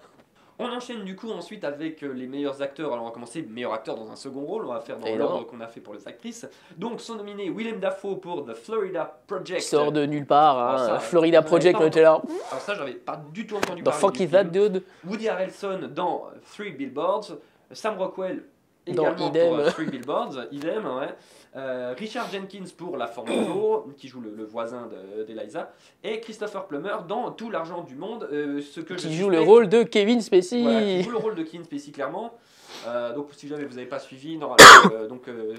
On enchaîne du coup ensuite avec les meilleurs acteurs. Alors on va commencer meilleur acteur dans un second rôle, on va faire dans l'ordre qu'on a fait pour les actrices. Donc sont nominés Willem Dafoe pour The Florida Project. Qui sort de nulle part, hein. Florida Project, on était là. Alors ça j'avais pas du tout entendu parler. The fuck is that dude? Woody Harrelson dans Three Billboards. Sam Rockwell également pour Three Billboards, idem, ouais. Richard Jenkins pour La Forme de l'eau, qui joue le voisin d'Eliza, et Christopher Plummer dans Tout l'argent du monde, qui joue le rôle de Kevin Spacey. Voilà, qui joue le rôle de Kevin Spacey clairement. Donc si jamais vous n'avez pas suivi,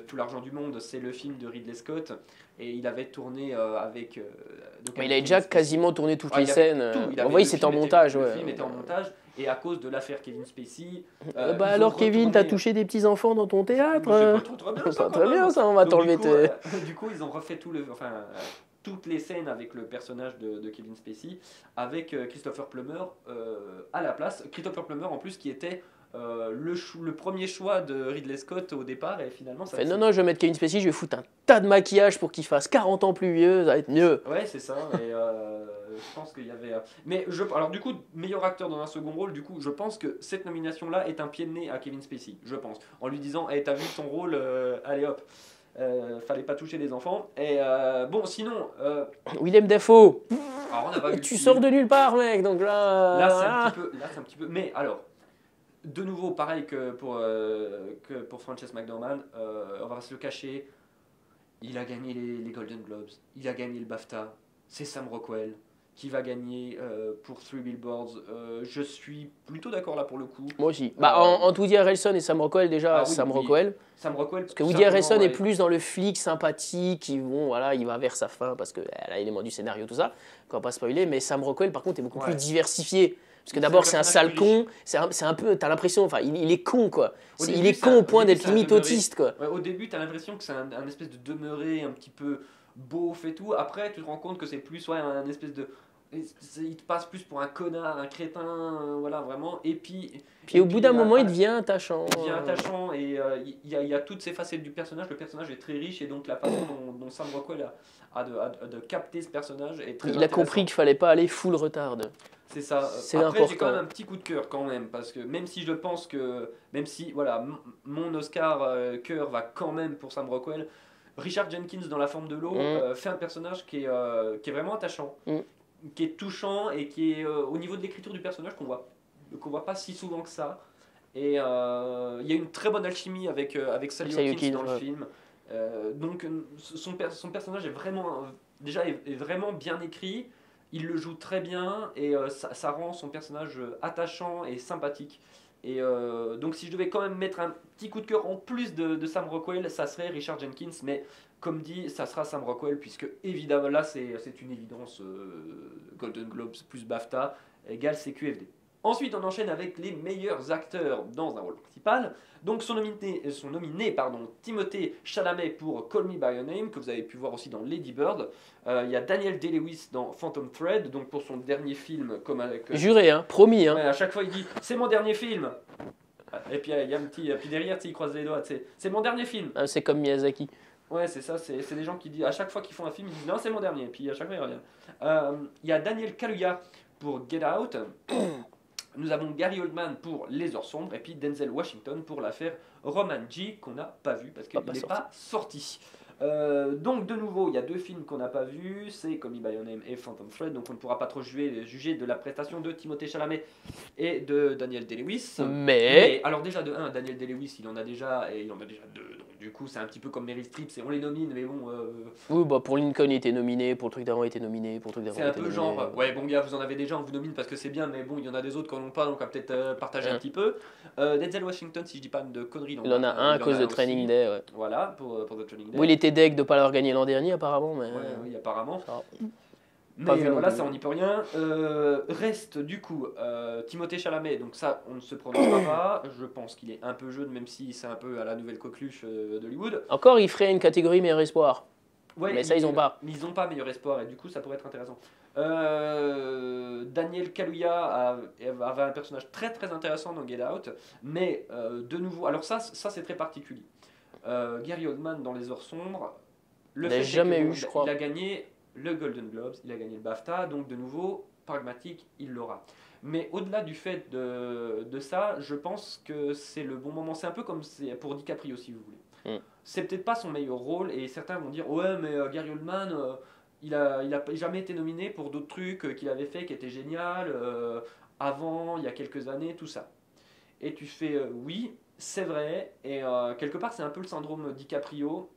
Tout l'argent du monde, c'est le film de Ridley Scott et il avait tourné avec. Mais il avait déjà quasiment tourné toutes les scènes. C'était en montage. Le film était en montage. Et à cause de l'affaire Kevin Spacey. Alors Kevin, t'as touché des petits enfants dans ton théâtre? C'est très bien ça, on va t'enlever. Du coup, ils ont refait toutes les scènes avec le personnage de Kevin Spacey, avec Christopher Plummer à la place. Christopher Plummer en plus qui était le premier choix de Ridley Scott au départ et finalement ça non, je vais mettre Kevin Spacey, je vais foutre un tas de maquillage pour qu'il fasse 40 ans plus vieux, ça va être mieux. Ouais, c'est ça. Et je pense qu'il y avait. Alors du coup, meilleur acteur dans un second rôle, du coup, je pense que cette nomination-là est un pied de nez à Kevin Spacey, je pense, en lui disant, hey, t'as vu ton rôle, allez hop. Fallait pas toucher les enfants. Et bon, sinon. Willem Dafoe. Alors, on a pas tu sors de nulle part, mec. Donc là. Là, c'est un petit peu. Mais alors, de nouveau, pareil que pour Frances McDormand, on va se le cacher. Il a gagné les Golden Globes. Il a gagné le BAFTA. C'est Sam Rockwell qui va gagner pour Three Billboards. Je suis plutôt d'accord là pour le coup. Moi aussi. Entre Woody Harrelson et Sam Rockwell, déjà, Rockwell. Sam Rockwell. Parce que Woody Harrelson est plus dans le flic sympathique, il va vers sa fin parce qu'elle a l'élément du scénario, tout ça, qu'on va pas spoiler. Mais Sam Rockwell, par contre, est beaucoup plus diversifié. Parce que d'abord, c'est un sale con, c'est un peu, t'as l'impression, il est con quoi. Il est con au point d'être limite autiste quoi. Ouais, au début, t'as l'impression que c'est un espèce de demeuré un petit peu beauf et tout. Après, tu te rends compte que c'est plus un espèce de. Il te passe plus pour un connard, un crétin, voilà vraiment. Et puis au bout d'un moment, il devient attachant. Il devient attachant et il y a toutes ces facettes du personnage. Le personnage est très riche et donc la façon dont Sam Rockwell a de capter ce personnage est très intéressant. Il a compris qu'il fallait pas aller full retard. C'est ça. Après, j'ai quand même un petit coup de cœur quand même parce que même si je pense que voilà, mon Oscar cœur va quand même pour Sam Rockwell, Richard Jenkins dans La Forme de l'eau fait un personnage qui est vraiment attachant. Qui est touchant et qui est au niveau de l'écriture du personnage qu'on voit pas si souvent que ça. Et il y a une très bonne alchimie avec Sally Hawkins dans le film. Donc son personnage est vraiment est vraiment bien écrit. Il le joue très bien et ça rend son personnage attachant et sympathique. Et donc si je devais quand même mettre un petit coup de cœur en plus de Sam Rockwell, ça serait Richard Jenkins. Mais comme dit, ça sera Sam Rockwell, puisque évidemment, là, c'est une évidence. Golden Globes plus BAFTA égale CQFD. Ensuite, on enchaîne avec les meilleurs acteurs dans un rôle principal. Donc, sont nominés Timothée Chalamet pour Call Me By Your Name, que vous avez pu voir aussi dans Lady Bird. Il y a Daniel Day-Lewis dans Phantom Thread, donc pour son dernier film. Juré, hein, promis. Hein. Ouais, à chaque fois, il dit « C'est mon dernier film !» Et puis, il y a un petit... Puis derrière, il croise les doigts. C'est mon dernier film. Ah, c'est comme Miyazaki. Ouais, c'est ça. C'est des gens qui disent... À chaque fois qu'ils font un film, ils disent « Non, c'est mon dernier. » Et puis, à chaque fois, il revient. Il y a Daniel Kaluuya pour Get Out. Nous avons Gary Oldman pour Les Heures Sombres et puis Denzel Washington pour l'affaire Roman G qu'on n'a pas vu parce qu'il n'est pas sorti. Donc de nouveau, il y a 2 films qu'on n'a pas vus, c'est Call Me By Your Name et Phantom Thread, donc on ne pourra pas trop juger de la prestation de Timothée Chalamet et de Daniel Day-Lewis. Mais alors déjà de 1, Daniel Day-Lewis il en a déjà et il en a déjà 2, donc du coup c'est un petit peu comme Meryl Streep, on les nomine mais bon... Oui, bah pour Lincoln il était nominé, pour le truc d'avant il était nominé, pour le truc d'avant c'est un peu genre, ouais bon gars vous en avez déjà, on vous nomine parce que c'est bien, mais bon il y en a des autres qui n'en ont pas, donc on va peut-être partager un petit peu. Denzel Washington, si je dis pas de conneries, il en a un à cause de Training Day, ouais. Voilà, pour The Training Day. Oui, il était deg de ne pas l'avoir gagné l'an dernier apparemment, mais... Ouais, oui, apparemment. Mais voilà, ça on n'y peut rien. Reste du coup Timothée Chalamet, donc ça on ne se prononcera pas. Je pense qu'il est un peu jeune, même si c'est un peu à la nouvelle coqueluche d'Hollywood. Encore, il ferait une catégorie meilleur espoir. Ouais, mais ça, ils n'ont pas. Ils n'ont pas meilleur espoir, et du coup ça pourrait être intéressant. Daniel Kaluuya avait un personnage très très intéressant dans Get Out, mais de nouveau, alors ça c'est très particulier. Gary Oldman dans Les Heures Sombres, il n'a jamais eu, je crois. Il a gagné le Golden Globes, il a gagné le BAFTA, donc de nouveau, pragmatique, il l'aura. Mais au-delà du fait de ça, je pense que c'est le bon moment. C'est un peu comme pour DiCaprio, si vous voulez. C'est peut-être pas son meilleur rôle, et certains vont dire « Ouais, mais Gary Oldman, il a jamais été nominé pour d'autres trucs qu'il avait fait qui étaient génial, avant, il y a quelques années, tout ça. » Et tu fais oui, c'est vrai, et quelque part, c'est un peu le syndrome DiCaprio,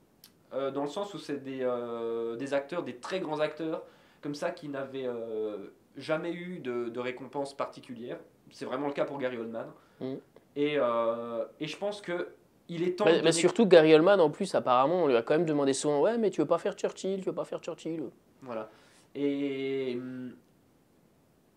dans le sens où c'est des acteurs, des très grands acteurs, comme ça, qui n'avaient jamais eu de récompense particulière. C'est vraiment le cas pour Gary Oldman. Et je pense que il est temps mais surtout Gary Oldman, en plus, apparemment, on lui a quand même demandé souvent « Ouais, mais tu veux pas faire Churchill, tu veux pas faire Churchill ?» Voilà. Et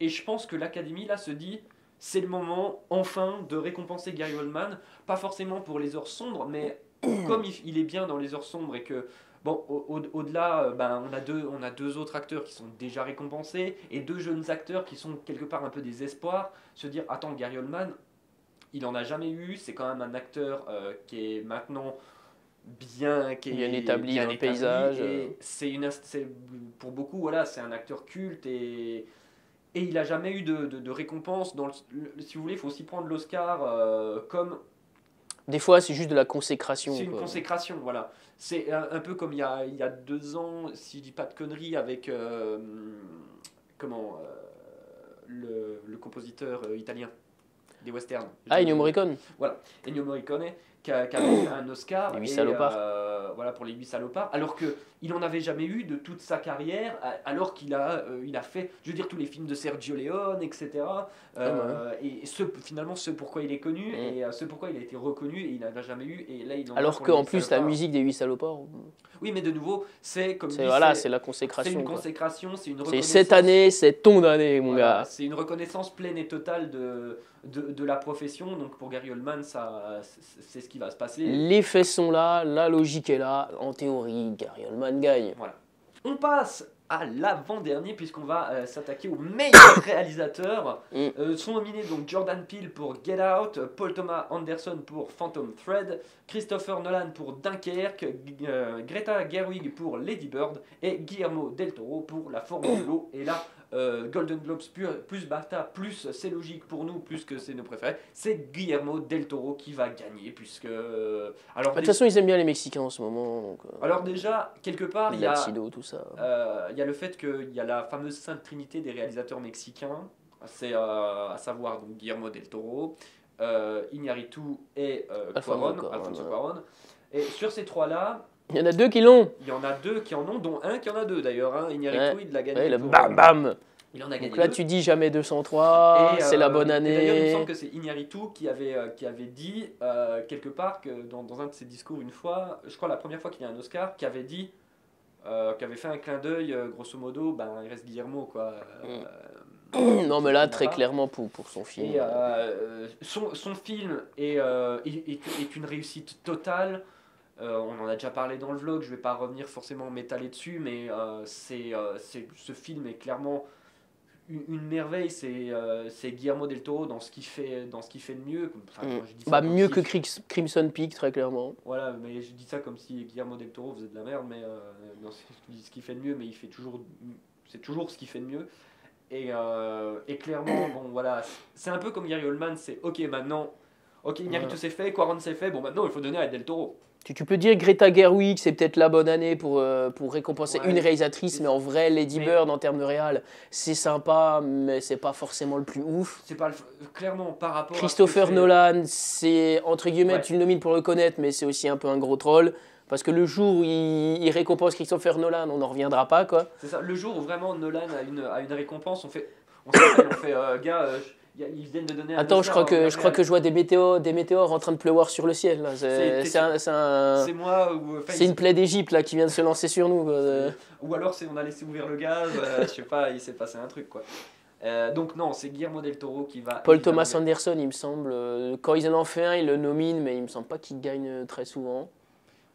je pense que l'Académie, là, se dit « C'est le moment, enfin, de récompenser Gary Oldman. » Pas forcément pour Les Heures Sombres, mais comme il est bien dans Les Heures Sombres et que... Bon, au-delà, on a 2 autres acteurs qui sont déjà récompensés et 2 jeunes acteurs qui sont quelque part un peu des espoirs. Se dire, attends, Gary Oldman, il en a jamais eu, c'est quand même un acteur qui est maintenant bien établi dans le paysage. Et pour beaucoup, voilà, c'est un acteur culte et il n'a jamais eu de récompense. Si vous voulez, il faut aussi prendre l'Oscar comme... Des fois, c'est juste de la consécration. C'est une consécration, voilà. C'est un peu comme il y a 2 ans, si je dis pas de conneries, avec le compositeur italien des westerns. Ennio Morricone. Voilà, Ennio Morricone qui a eu un Oscar. Les 8 salopards. Voilà, pour les 8 salopards. Alors qu'il n'en avait jamais eu de toute sa carrière, alors qu'il a fait, je veux dire, tous les films de Sergio Leone, etc. Et finalement, ce pourquoi il est connu, et ce pourquoi il a été reconnu, et il n'en a jamais eu. Et là, alors qu'en plus, la musique des 8 salopards... Oui, mais de nouveau, c'est comme c'est la consécration. C'est une consécration, c'est une reconnaissance. C'est cette année, c'est ton année, mon gars. C'est une reconnaissance pleine et totale de la profession. Donc pour Gary Oldman, c'est ce qui va se passer. Les faits sont là, la logique est là. En théorie, Gary Oldman gagne. Voilà. On passe à l'avant-dernier, puisqu'on va s'attaquer aux meilleurs réalisateurs. Sont nominés donc Jordan Peele pour Get Out, Paul Thomas Anderson pour Phantom Thread, Christopher Nolan pour Dunkerque, Greta Gerwig pour Lady Bird et Guillermo del Toro pour La Forme de l'eau. Et là, Golden Globes plus BAFTA, plus c'est logique pour nous, plus que c'est nos préférés, c'est Guillermo del Toro qui va gagner, puisque... de toute façon, ils aiment bien les Mexicains en ce moment. Donc, alors déjà, quelque part, il y a tout ça. Il y a le fait qu'il y a la fameuse Sainte Trinité des réalisateurs mexicains, c'est à savoir donc, Guillermo del Toro, Iñárritu et Alfonso Cuarón. Et sur ces 3-là... Il y en a 2 qui l'ont. Il y en a 2 qui en ont, dont un qui en a 2 d'ailleurs. Iñárritu, il l'a gagné. Bam bam. Il en a gagné Donc là, 2. tu dis jamais 203, c'est la bonne Et d'ailleurs, il me année. semble que c'est Iñárritu qui avait dit quelque part que dans un de ses discours une fois, je crois la première fois qu'il y a un Oscar, qui avait dit, qui avait fait un clin d'œil, grosso modo, ben il reste Guillermo quoi. Non, mais là, qui n'a très pas. clairement, pour son film. Et son film est une réussite totale. On en a déjà parlé dans le vlog, je vais pas revenir forcément m'étaler dessus, mais ce film est clairement une merveille. C'est Guillermo del Toro dans ce qu'il fait, de mieux. Enfin, je dis ça Bah, comme mieux si- que Crimson Peak, très clairement. Voilà, mais je dis ça comme si Guillermo del Toro faisait de la merde, mais non, je dis ce qu'il fait de mieux, mais c'est toujours ce qu'il fait de mieux. Et clairement, bon voilà, c'est un peu comme Gary Oldman, c'est ok maintenant, ok Iñárritu c'est fait, Cuarón c'est fait, bon maintenant il faut donner à Del Toro. Tu peux dire Greta Gerwig, c'est peut-être la bonne année pour récompenser Ouais, une réalisatrice, mais en vrai, Lady mais- Bird, en termes de réal, c'est sympa, mais c'est pas forcément le plus ouf. C'est pas clairement par rapport Christopher à ce que Nolan, c'est entre guillemets, Ouais. tu le nomines pour le connaître, mais c'est aussi un peu un gros troll. Parce que le jour où il récompense Christopher Nolan, on n'en reviendra pas, quoi. c'est ça, le jour où vraiment Nolan a une récompense, on s'appelle, on fait gars, ils viennent de donner un Attends, je Oscar crois que je vois des météores en train de pleuvoir sur le ciel. Là. c'est moi ou C'est une plaie d'Égypte là qui vient de se lancer sur nous. Quoi. ou alors on a laissé ouvrir le gaz, je sais pas, il s'est passé un truc quoi. Donc non, c'est Guillermo del Toro qui va. Paul évidemment Thomas Anderson, il me semble, quand ils en ont fait un, ils le nominent, mais il me semble pas qu'il gagne très souvent.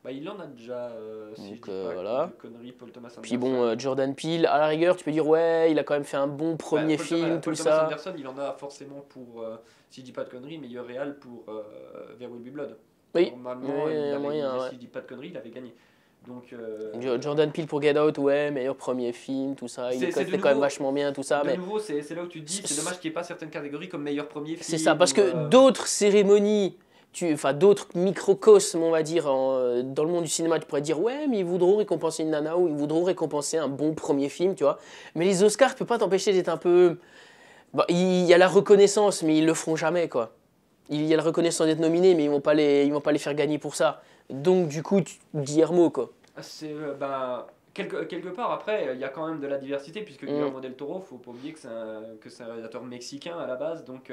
Bah, il en a déjà, si Donc, je dis pas voilà. de conneries, Paul Thomas Anderson. Puis bon, Jordan Peele, à la rigueur, tu peux dire ouais, il a quand même fait un bon premier film, Paul tout Thomas ça. Anderson, il en a forcément pour, si je dis pas de conneries, meilleur réal pour There Will Be Blood. Oui, Normalement, oui, il il y a avait, moyen, ouais. si je dis pas de conneries, il avait gagné. Donc, Jordan Peele pour Get Out, ouais, meilleur premier film, tout ça. Il C'est fait de quand même nouveau- vachement bien, tout ça. de Mais nouveau, c'est là où tu te dis, c'est dommage qu'il n'y ait pas certaines catégories comme meilleur premier film. c'est ça, parce ou, que d'autres cérémonies, enfin d'autres microcosmes, on va dire, dans le monde du cinéma, tu pourrais dire ouais, mais ils voudront récompenser une nana ou ils voudront récompenser un bon premier film, tu vois. Mais les Oscars, ne peuvent pas t'empêcher d'être un peu. Bah, il y a la reconnaissance, mais ils le feront jamais, quoi. Il y a la reconnaissance d'être nominé, mais ils vont pas les faire gagner pour ça. Donc du coup, Guillermo, quoi. C'est quelque part après, il y a quand même de la diversité puisque Guillermo del Toro, faut pas oublier que c'est un réalisateur mexicain à la base, donc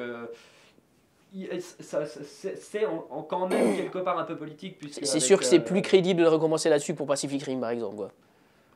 c'est quand même quelque part un peu politique puisque C'est sûr que c'est plus crédible de le récompenser là-dessus pour Pacific Rim, par exemple, quoi.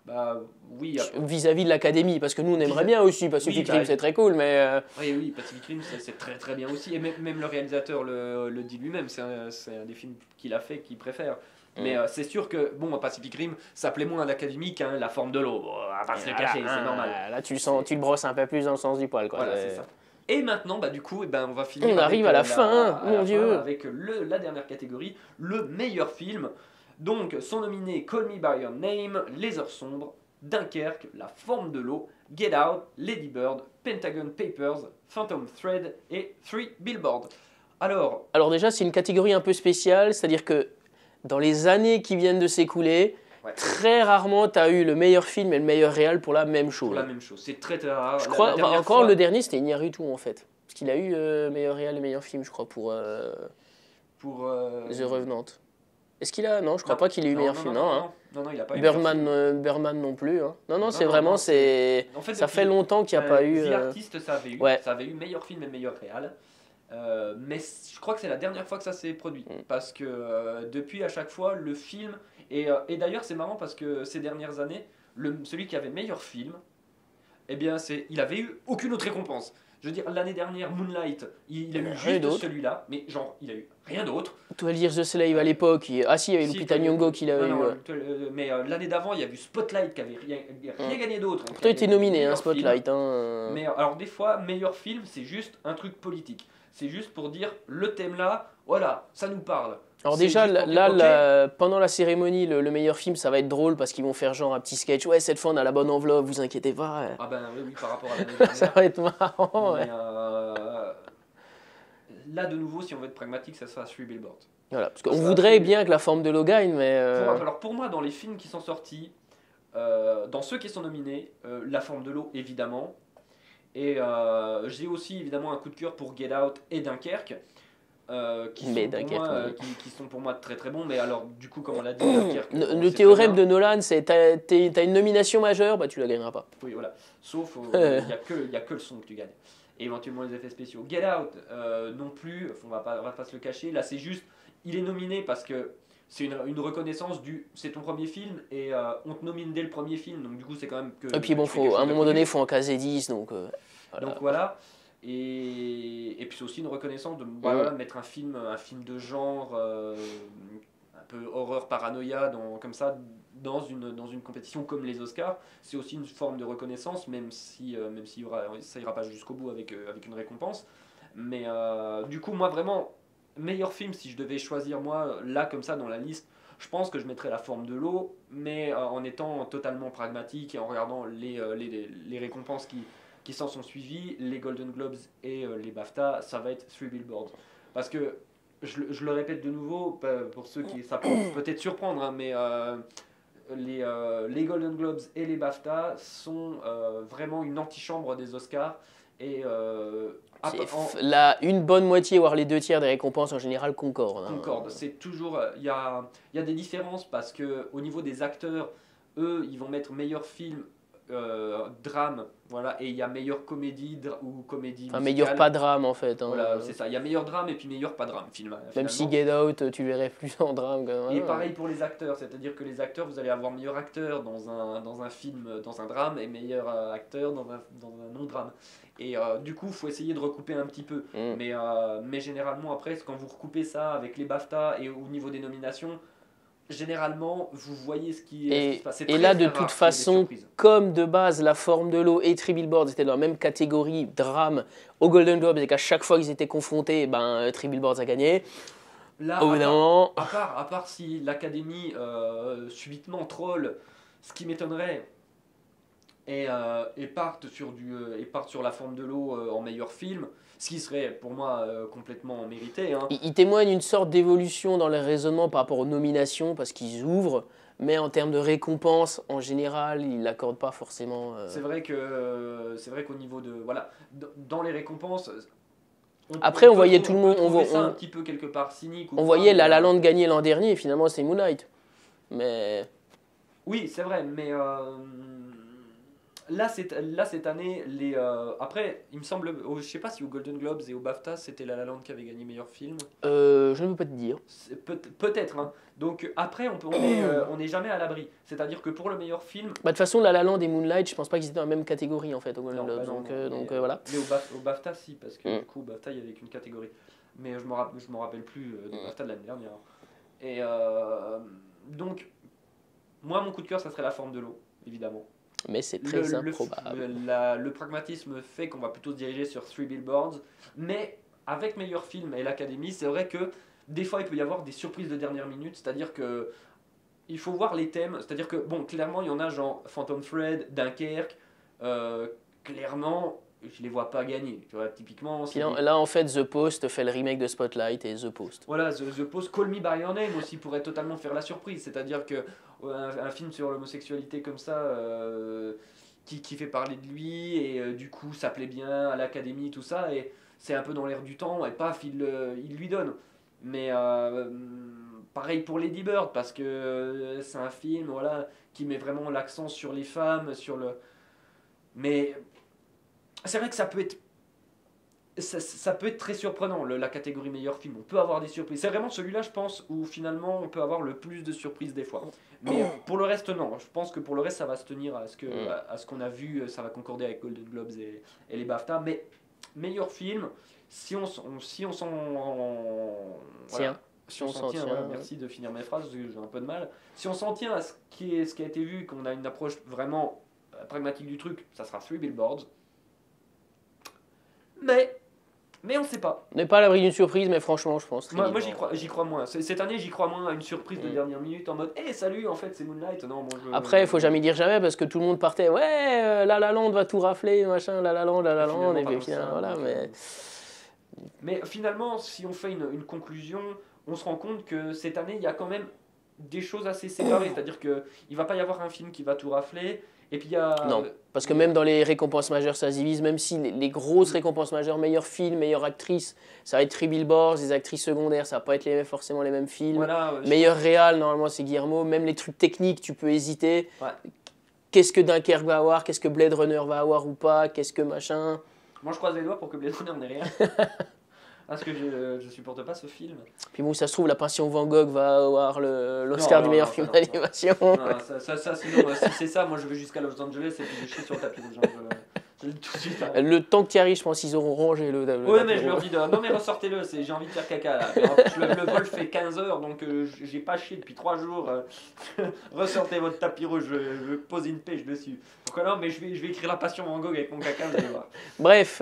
Bah oui, Vis-à-vis de l'académie, parce que nous on aimerait bien aussi Pacific Rim, c'est très cool, mais oui, Pacific Rim c'est très très bien aussi et même le réalisateur le dit lui-même, c'est un des films qu'il a fait qu'il préfère. Mais c'est sûr que bon, Pacific Rim, ça plaît moins à l'académie qu'un La Forme de l'eau. Bon, on va pas se le cacher, c'est normal. Là tu le brosses un peu plus dans le sens du poil, quoi. Voilà, c'est ça. Et maintenant, bah, du coup, on va finir. On arrive à la fin, mon Dieu. Avec la dernière catégorie, le meilleur film. Donc, sont nominés Call Me By Your Name, Les Heures Sombres, Dunkerque, La Forme de l'eau, Get Out, Lady Bird, Pentagon Papers, Phantom Thread et Three Billboards. Alors déjà, c'est une catégorie un peu spéciale, c'est-à-dire que dans les années qui viennent de s'écouler, très rarement tu as eu le meilleur film et le meilleur réal pour la même chose. Pour la même chose, c'est très très rare. Je crois, le dernier c'était Iñárritu en fait. Parce qu'il a eu meilleur réal et meilleur film, je crois, pour The Revenant. Est-ce qu'il a. Non, je crois pas qu'il ait eu meilleur film, non. Non, il a pas eu Birdman non plus. Hein. Non, c'est vraiment. En fait, ça fait longtemps qu'il n'y a pas eu. The Artist, ça avait eu. Ouais. Ça avait eu meilleur film et meilleur réal. Mais je crois que c'est la dernière fois que ça s'est produit. Parce que depuis, à chaque fois, le film. Et d'ailleurs, c'est marrant parce que ces dernières années, celui qui avait meilleur film, eh bien, il avait eu aucune autre récompense. Je veux dire, l'année dernière, Moonlight, il a eu juste celui-là, mais genre, il a eu rien d'autre. 12 Years a Slave à l'époque, il y avait Lupita Nyong'o qui l'avait eu. Mais l'année d'avant, il y a eu Spotlight qui avait rien gagné d'autre. Pourtant, il était nominé, Spotlight. Mais alors, des fois, meilleur film, c'est juste un truc politique. C'est juste pour dire, le thème là, voilà, ça nous parle. Alors déjà, là, pendant la cérémonie, le meilleur film, ça va être drôle parce qu'ils vont faire genre un petit sketch. Ouais, cette fois, on a la bonne enveloppe, vous inquiétez pas. Ah ben oui, par rapport à l'année dernière. Ça va être marrant, Mais, là, de nouveau, si on veut être pragmatique, ça sera Three Billboards. Voilà, parce qu'on voudrait bien que La Forme de l'eau gagne, mais... Alors pour moi, dans les films qui sont sortis, dans ceux qui sont nominés, La Forme de l'eau, évidemment. Et j'ai aussi, évidemment, un coup de cœur pour Get Out et Dunkerque. qui sont pour moi très très bons. Mais alors, du coup, comme on l'a dit, Dunkerque, Le c'est théorème très de Nolan, c'est t'as une nomination majeure, bah tu la gagneras pas. oui, voilà. Sauf, il y a que le son que tu gagnes. Et éventuellement les effets spéciaux. Get Out, non plus, on va pas se le cacher. Là, c'est juste, il est nominé parce que c'est une reconnaissance du. C'est ton premier film et on te nomine dès le premier film. Donc, du coup, c'est quand même que. Et puis bon, tu fais quelque à un chose de moment donné, il connu. faut en caser 10, donc voilà. Donc, voilà. Et puis, c'est aussi une reconnaissance de voilà, mettre un film de genre, un peu horreur, paranoïa, comme ça, dans une compétition comme les Oscars. C'est aussi une forme de reconnaissance, même si ça ira pas jusqu'au bout avec une récompense. Mais du coup, moi, vraiment, meilleur film, si je devais choisir, moi, là, comme ça, dans la liste, je pense que je mettrais La Forme de l'eau, mais en étant totalement pragmatique et en regardant les récompenses qui s'en sont suivies, les Golden Globes et les BAFTA, ça va être Three Billboards. Parce que, je le répète de nouveau, pour ceux qui ça peut peut-être surprendre, hein, mais les Golden Globes et les BAFTA sont vraiment une antichambre des Oscars. Et Une bonne moitié, voire les deux tiers des récompenses en général concordent. concorde. C'est toujours. Il y a des différences parce que au niveau des acteurs, eux, ils vont mettre meilleur film, drame, voilà, et il y a meilleure comédie ou comédie Enfin, musicale. meilleur pas drame en fait. Voilà, c'est ça. Il y a meilleur drame et puis meilleur pas drame, film. Même si Finalement. Get Out, tu verrais plus en drame. Et pareil pour les acteurs, c'est-à-dire que les acteurs, vous allez avoir meilleur acteur dans un film, dans un drame, et meilleur acteur dans un non-drame. Et du coup, il faut essayer de recouper un petit peu. Mais généralement, après, quand vous recoupez ça avec les BAFTA et au niveau des nominations, généralement, vous voyez ce qui se passe. C'est Et très, là, très de rare toute qu'il y ait des façon, surprises. comme de base, La Forme de l'eau et Three Billboards étaient dans la même catégorie drame au Golden Globe et qu'à chaque fois qu'ils étaient confrontés, Three Billboards a gagné. Là, Au bout d'un moment, à part si l'Académie subitement troll, ce qui m'étonnerait, et partent sur La Forme de l'eau en meilleur film, ce qui serait pour moi complètement mérité. Hein. il témoigne une sorte d'évolution dans les raisonnements par rapport aux nominations parce qu'ils ouvrent, mais en termes de récompense, en général, ils l'accordent pas forcément. C'est vrai qu'au niveau de voilà, dans les récompenses, Après, on peut voyait trouver- tout le on monde, peut trouver ça un petit peu quelque part cynique. Ou on quoi, voyait mais, La La Land gagner l'an dernier et finalement c'est Moonlight. Mais oui, c'est vrai, mais là, cette année, après, il me semble, je sais pas si aux Golden Globes et au BAFTA, c'était La La Land qui avait gagné meilleur film. je ne peux pas te dire. Peut-être, hein. Donc après, on n'est jamais à l'abri. C'est-à-dire que pour le meilleur film, De toute façon, La La Land et Moonlight, je pense pas qu'ils étaient dans la même catégorie en fait au Golden non, Globes. bah non, non, Donc mais, voilà. mais au BAFTA, si, parce que du coup, au BAFTA, il y avait qu'une catégorie. Mais je me rappelle plus du BAFTA de l'année dernière. Et donc, moi, mon coup de cœur, ça serait La Forme de l'eau, évidemment. Mais c'est très improbable. Le pragmatisme fait qu'on va plutôt se diriger sur Three Billboards, mais avec meilleur film et l'Académie, c'est vrai que des fois il peut y avoir des surprises de dernière minute, c'est-à-dire que il faut voir les thèmes, c'est-à-dire que bon, clairement il y en a genre Phantom Thread, Dunkerque, clairement je les vois pas gagner, tu vois, typiquement. Là, en fait, The Post fait le remake de Spotlight et The Post. Voilà, The Post, Call Me By Your Name aussi pourrait totalement faire la surprise, c'est-à-dire que un film sur l'homosexualité comme ça, qui fait parler de lui, et du coup ça plaît bien à l'Académie, tout ça, et c'est un peu dans l'air du temps, et paf, il lui donne. Mais pareil pour Lady Bird, parce que c'est un film voilà, qui met vraiment l'accent sur les femmes, sur le... Mais c'est vrai que ça peut être très surprenant, la catégorie meilleur film. On peut avoir des surprises. C'est vraiment celui-là, je pense, où finalement on peut avoir le plus de surprises des fois. Mais pour le reste, non. Je pense que pour le reste, ça va se tenir à ce qu'on a vu. Ça va concorder avec Golden Globes et les BAFTA. Mais meilleur film, si on s'en voilà, si on s'en tient, voilà, merci de finir mes phrases, parce que j'ai un peu de mal. Si on s'en tient à ce qui a été vu, qu'on a une approche vraiment pragmatique du truc, ça sera Three Billboards. Mais on ne sait pas. On n'est pas à l'abri d'une surprise, mais franchement, je pense. Moi j'y crois moins. Cette année, j'y crois moins à une surprise de dernière minute en mode hey, salut, en fait, c'est Moonlight. Non, bon, Après, il faut jamais dire jamais parce que tout le monde partait. Ouais, La La Land va tout rafler, machin, La La Land. Et puis finalement, voilà. Mais finalement, si on fait une conclusion, on se rend compte que cette année, il y a quand même des choses assez séparées. C'est-à-dire qu'il ne va pas y avoir un film qui va tout rafler Et puis il y a... Non, parce que même dans les récompenses majeures, ça se divise, même si les grosses récompenses majeures, meilleur film, meilleure actrice, ça va être Three Billboards, les actrices secondaires, ça va pas être forcément les mêmes films. Voilà, Meilleur réal, normalement c'est Guillermo, même les trucs techniques, tu peux hésiter. Ouais. Qu'est-ce que Dunkerque va avoir, qu'est-ce que Blade Runner va avoir ou pas, qu'est-ce que machin. Moi je croise les doigts pour que Blade Runner n'ait rien. Parce que je supporte pas ce film. Puis bon, ça se trouve, La Passion Van Gogh va avoir l'Oscar du meilleur film d'animation. Non, ça, sinon, si c'est ça, moi je vais jusqu'à Los Angeles et puis je chie sur le tapis rouge. Je le dis tout de suite. Hein. Le temps que tu arrives, je pense qu'ils auront rangé le ouais, mais je leur dis non, mais ressortez-le, j'ai envie de faire caca là. Le vol fait 15 heures, donc j'ai pas chié depuis 3 jours. Ressortez votre tapis rouge, je pose une pêche dessus. Donc non, mais je vais écrire La Passion Van Gogh avec mon caca, vous allez voir. Bref.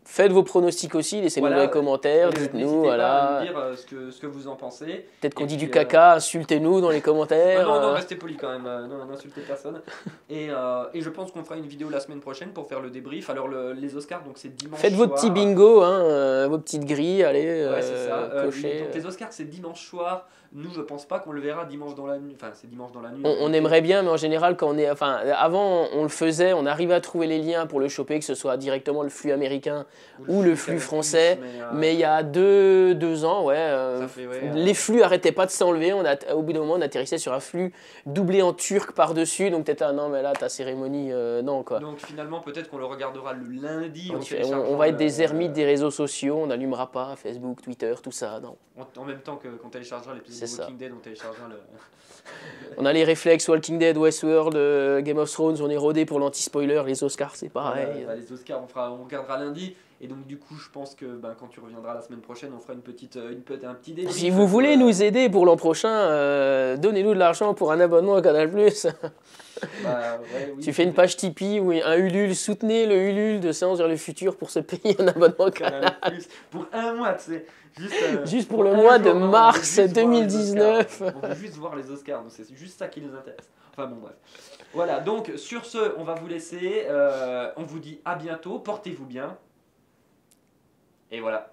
Faites vos pronostics aussi, laissez-nous dans les commentaires, dites-nous voilà. N'hésitez pas à me dire ce que vous en pensez. Peut-être qu'on dit du caca, insultez-nous dans les commentaires. Non, restez polis quand même, non, n'insultez personne. Et je pense qu'on fera une vidéo la semaine prochaine pour faire le débrief. Alors les Oscars, donc c'est dimanche Faites soir. vos petits bingo, vos petites grilles, allez, ouais, c'est ça. cochez. Donc les Oscars c'est dimanche soir. Nous, je pense pas qu'on le verra dimanche dans la nuit. Enfin, c'est dimanche dans la nuit. On aimerait bien, mais en général, quand on est, avant, on le faisait, on arrivait à trouver les liens pour le choper, que ce soit directement le flux américain ou le flux français. Mais il y a deux ans, les flux arrêtaient pas de s'enlever. Au bout d'un moment, on atterrissait sur un flux doublé en turc par-dessus. Donc peut-être, non, mais là, ta cérémonie, non, quoi. Donc finalement, peut-être qu'on le regardera le lundi. On va être des ermites des réseaux sociaux, on n'allumera pas Facebook, Twitter, tout ça, non. En même temps qu'on téléchargera l'épisode de Walking Dead, on téléchargera le... On a les réflexes Walking Dead, Westworld, Game of Thrones, on est rodé pour l'anti-spoiler, les Oscars c'est pareil. Les Oscars on regardera lundi, et donc du coup je pense que quand tu reviendras la semaine prochaine on fera un petit débrief. Si vous voulez nous aider pour l'an prochain, donnez-nous de l'argent pour un abonnement à Canal+. Oui, tu fais une page Tipeee ou un Ulule, soutenez le Ulule de Séance vers le futur pour se payer un abonnement Canal+. Pour un mois, tu sais. Juste pour le mois de mars 2019. On veut juste voir les Oscars, c'est juste ça qui nous intéresse. Enfin bon, bref. Voilà, donc sur ce, on va vous laisser. On vous dit à bientôt, portez-vous bien. Et voilà.